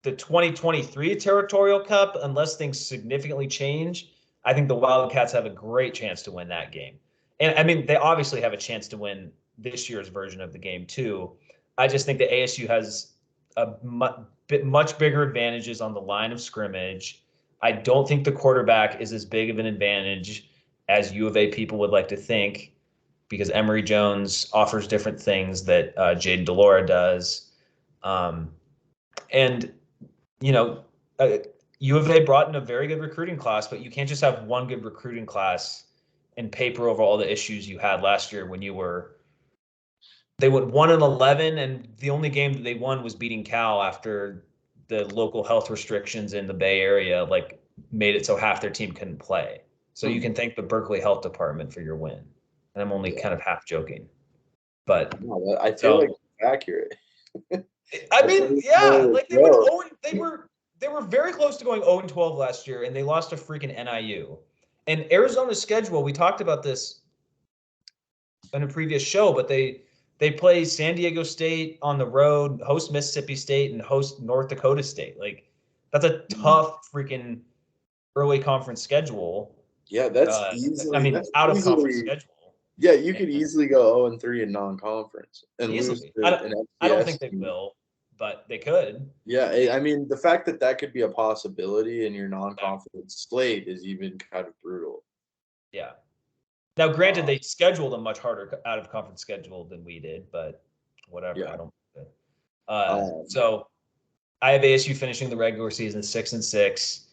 Speaker 1: the 2023 Territorial Cup, unless things significantly change, I think the Wildcats have a great chance to win that game. And I mean, they obviously have a chance to win this year's version of the game too. I just think that ASU has a much bigger advantages on the line of scrimmage. I don't think the quarterback is as big of an advantage as U of A people would like to think, because Emory Jones offers different things that Jaden Delora does. And, U of A brought in a very good recruiting class, but you can't just have one good recruiting class and paper over all the issues you had last year when they went 1-11, and the only game that they won was beating Cal after the local health restrictions in the Bay Area made it so half their team couldn't play. So you can thank the Berkeley Health Department for your win. And I'm only kind of half joking, but
Speaker 2: no, I feel like it's accurate.
Speaker 1: I mean, yeah, they went 0. They were very close to going 0-12 last year, and they lost to freaking NIU. And Arizona's schedule, we talked about this in a previous show, but they play San Diego State on the road, host Mississippi State, and host North Dakota State. That's a tough freaking early conference schedule.
Speaker 2: Yeah, that's easily.
Speaker 1: Out of conference schedule.
Speaker 2: Yeah, you could easily go 0-3 in non-conference and lose to an FCS.
Speaker 1: I don't think they will, but they could.
Speaker 2: Yeah, I mean, the fact that could be a possibility in your non-conference slate is even kind of brutal.
Speaker 1: Yeah. Now, granted, they scheduled a much harder out-of-conference schedule than we did, but whatever. Yeah. I don't. So I have ASU finishing the regular season 6-6.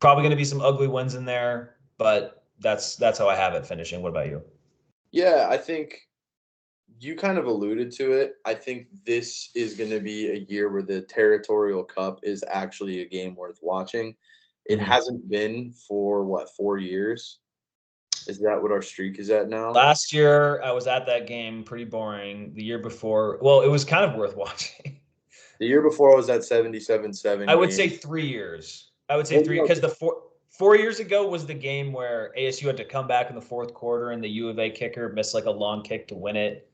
Speaker 1: Probably going to be some ugly wins in there, but that's how I have it finishing. What about you?
Speaker 2: Yeah, I think you kind of alluded to it. I think this is going to be a year where the Territorial Cup is actually a game worth watching. It
Speaker 1: Mhm.
Speaker 2: hasn't been for what, 4 years? Is that what our streak is at now?
Speaker 1: Last year, I was at that game, pretty boring. The year before, well, it was kind of worth watching.
Speaker 2: The year before I was at 77-7
Speaker 1: I would say
Speaker 2: game.
Speaker 1: 3 years. I would say
Speaker 2: Well,
Speaker 1: three
Speaker 2: no,
Speaker 1: because the 4 years ago was the game where ASU had to come back in the fourth quarter and the U of A kicker missed like a long kick to win it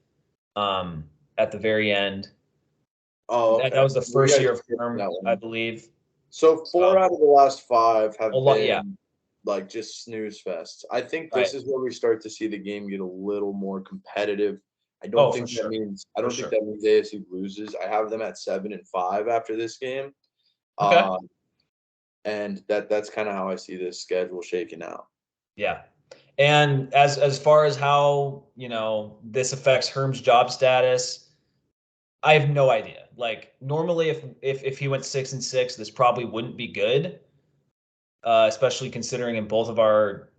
Speaker 1: um, at the very end.
Speaker 2: oh,
Speaker 1: That
Speaker 2: okay.
Speaker 1: was the
Speaker 2: Maybe
Speaker 1: first
Speaker 2: I
Speaker 1: year of
Speaker 2: skipped
Speaker 1: Herm,
Speaker 2: that
Speaker 1: I
Speaker 2: one.
Speaker 1: believe.
Speaker 2: So 4
Speaker 1: So
Speaker 2: out of the last 5
Speaker 1: a
Speaker 2: have
Speaker 1: lot, yeah,
Speaker 2: been like just snooze fests. I think
Speaker 1: right.
Speaker 2: this is where we start to see the game get a little more competitive.
Speaker 1: Oh, for sure,
Speaker 2: I
Speaker 1: for
Speaker 2: don't think
Speaker 1: sure.
Speaker 2: that means ASU loses. I have them at 7-5 after this game.
Speaker 1: Okay,
Speaker 2: Um, and that's kind of how I see this schedule shaking out.
Speaker 1: yeah. And as far as how this affects Herm's job status, I have no idea. Like normally, if he went 6-6, this probably wouldn't be good, especially considering in both of our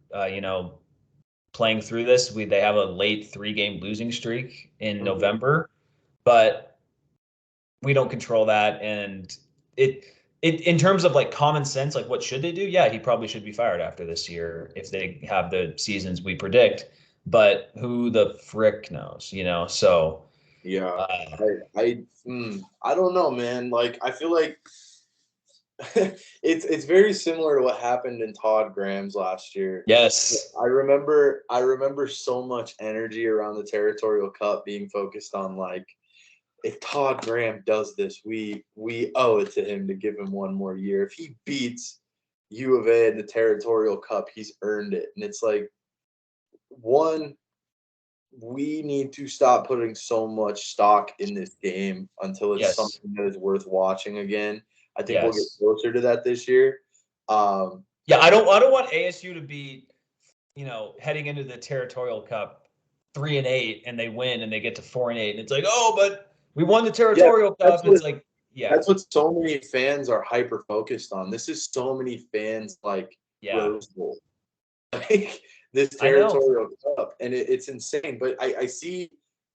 Speaker 1: playing through this, they have a late 3-game losing streak in
Speaker 2: Mhm.
Speaker 1: November, but we don't control that. And it in terms of like common sense, like what should they do? Yeah, he probably should be fired after this year if they have the seasons we predict. But who the frick knows, So
Speaker 2: Yeah,
Speaker 1: uh,
Speaker 2: I don't know, man. Like I feel like it's very similar to what happened in Todd Graham's last year.
Speaker 1: yes,
Speaker 2: I remember so much energy around the Territorial Cup being focused on like if Todd Graham does this, we owe it to him to give him one more year. If he beats U of A in the Territorial Cup, he's earned it. And it's like one, we need to stop putting so much stock in this game until it's
Speaker 1: yes,
Speaker 2: something that is worth watching again. I think we'll get
Speaker 1: yes.
Speaker 2: closer to that this year. Um,
Speaker 1: Yeah, I don't want ASU to be, heading into the Territorial Cup 3-8 and they win and they get to 4-8 and it's like, oh, but we won the
Speaker 2: yeah,
Speaker 1: Territorial
Speaker 2: that's
Speaker 1: Cup.
Speaker 2: what
Speaker 1: It's like, yeah,
Speaker 2: that's what so many fans are hyper focused on. This is so many fans like
Speaker 1: yeah,
Speaker 2: Rose Bowl, like this
Speaker 1: I know.
Speaker 2: Territorial Cup, and it's insane. But I see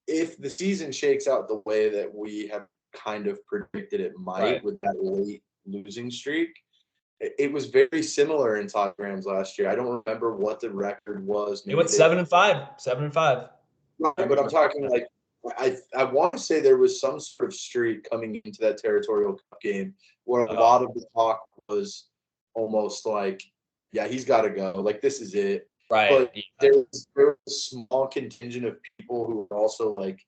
Speaker 2: if the season shakes out the way that we have kind of predicted it might
Speaker 1: Right.
Speaker 2: with that late losing streak. It was very similar in Todd Graham's last year. I don't remember what the record was.
Speaker 1: It
Speaker 2: Maybe
Speaker 1: went
Speaker 2: they
Speaker 1: 7-5, 7-5.
Speaker 2: right,
Speaker 1: I
Speaker 2: but I'm
Speaker 1: remember
Speaker 2: talking
Speaker 1: that.
Speaker 2: like I want to say there was some sort of streak coming into that Territorial Cup game where a
Speaker 1: Oh,
Speaker 2: lot of the talk was almost like, yeah, he's got to go. Like this is it.
Speaker 1: right.
Speaker 2: But
Speaker 1: Yeah.
Speaker 2: there was a small contingent of people who were also like,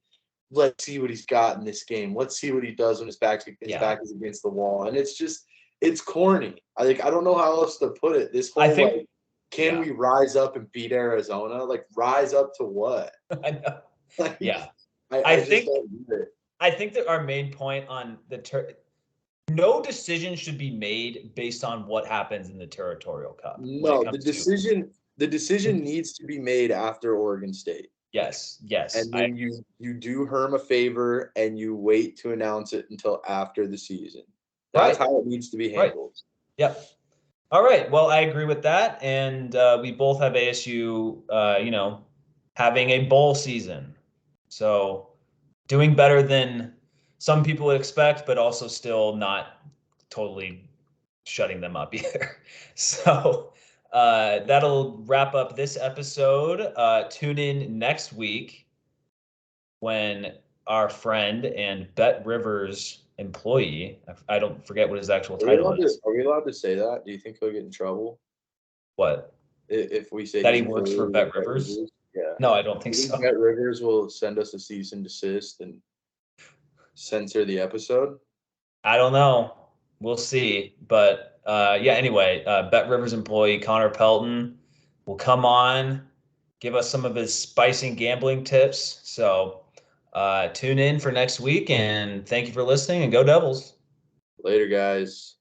Speaker 2: let's see what he's got in this game. Let's see what he does when his
Speaker 1: Yeah.
Speaker 2: back is against the wall. And it's corny. I don't know how else to put it. This
Speaker 1: I
Speaker 2: whole
Speaker 1: think,
Speaker 2: like, can
Speaker 1: yeah,
Speaker 2: we rise up and beat Arizona? Like rise up to what?
Speaker 1: I know.
Speaker 2: Like
Speaker 1: Yeah.
Speaker 2: I
Speaker 1: I
Speaker 2: just
Speaker 1: think,
Speaker 2: don't get it.
Speaker 1: I think that our main point on no decision should be made based on what happens in the Territorial Cup when it
Speaker 2: No,
Speaker 1: comes to,
Speaker 2: the decision needs to be made after Oregon State.
Speaker 1: yes, yes.
Speaker 2: And then you do Herm a favor and you wait to announce it until after the season. That's
Speaker 1: Right,
Speaker 2: how it needs to be
Speaker 1: right.
Speaker 2: handled.
Speaker 1: Yep. All right. Well, I agree with that. And we both have ASU, having a bowl season. So doing better than some people would expect, but also still not totally shutting them up either. So that'll wrap up this episode. Tune in next week when our friend and Bet Rivers employee, I don't forget what his actual title is.
Speaker 2: Are we allowed to say that? Do you think he'll get in trouble
Speaker 1: What?
Speaker 2: if we say
Speaker 1: That
Speaker 2: he's
Speaker 1: he works for
Speaker 2: affiliated with
Speaker 1: Bet
Speaker 2: Bet
Speaker 1: Rivers?
Speaker 2: Rivers? Yeah.
Speaker 1: No, I don't think
Speaker 2: You think
Speaker 1: so.
Speaker 2: Bet Rivers will send us a cease and desist and censor the episode?
Speaker 1: I don't know. We'll see. But yeah, anyway, Bet Rivers employee Connor Pelton will come on, give us some of his spicing gambling tips. So tune in for next week and thank you for listening and go Devils.
Speaker 2: Later, guys.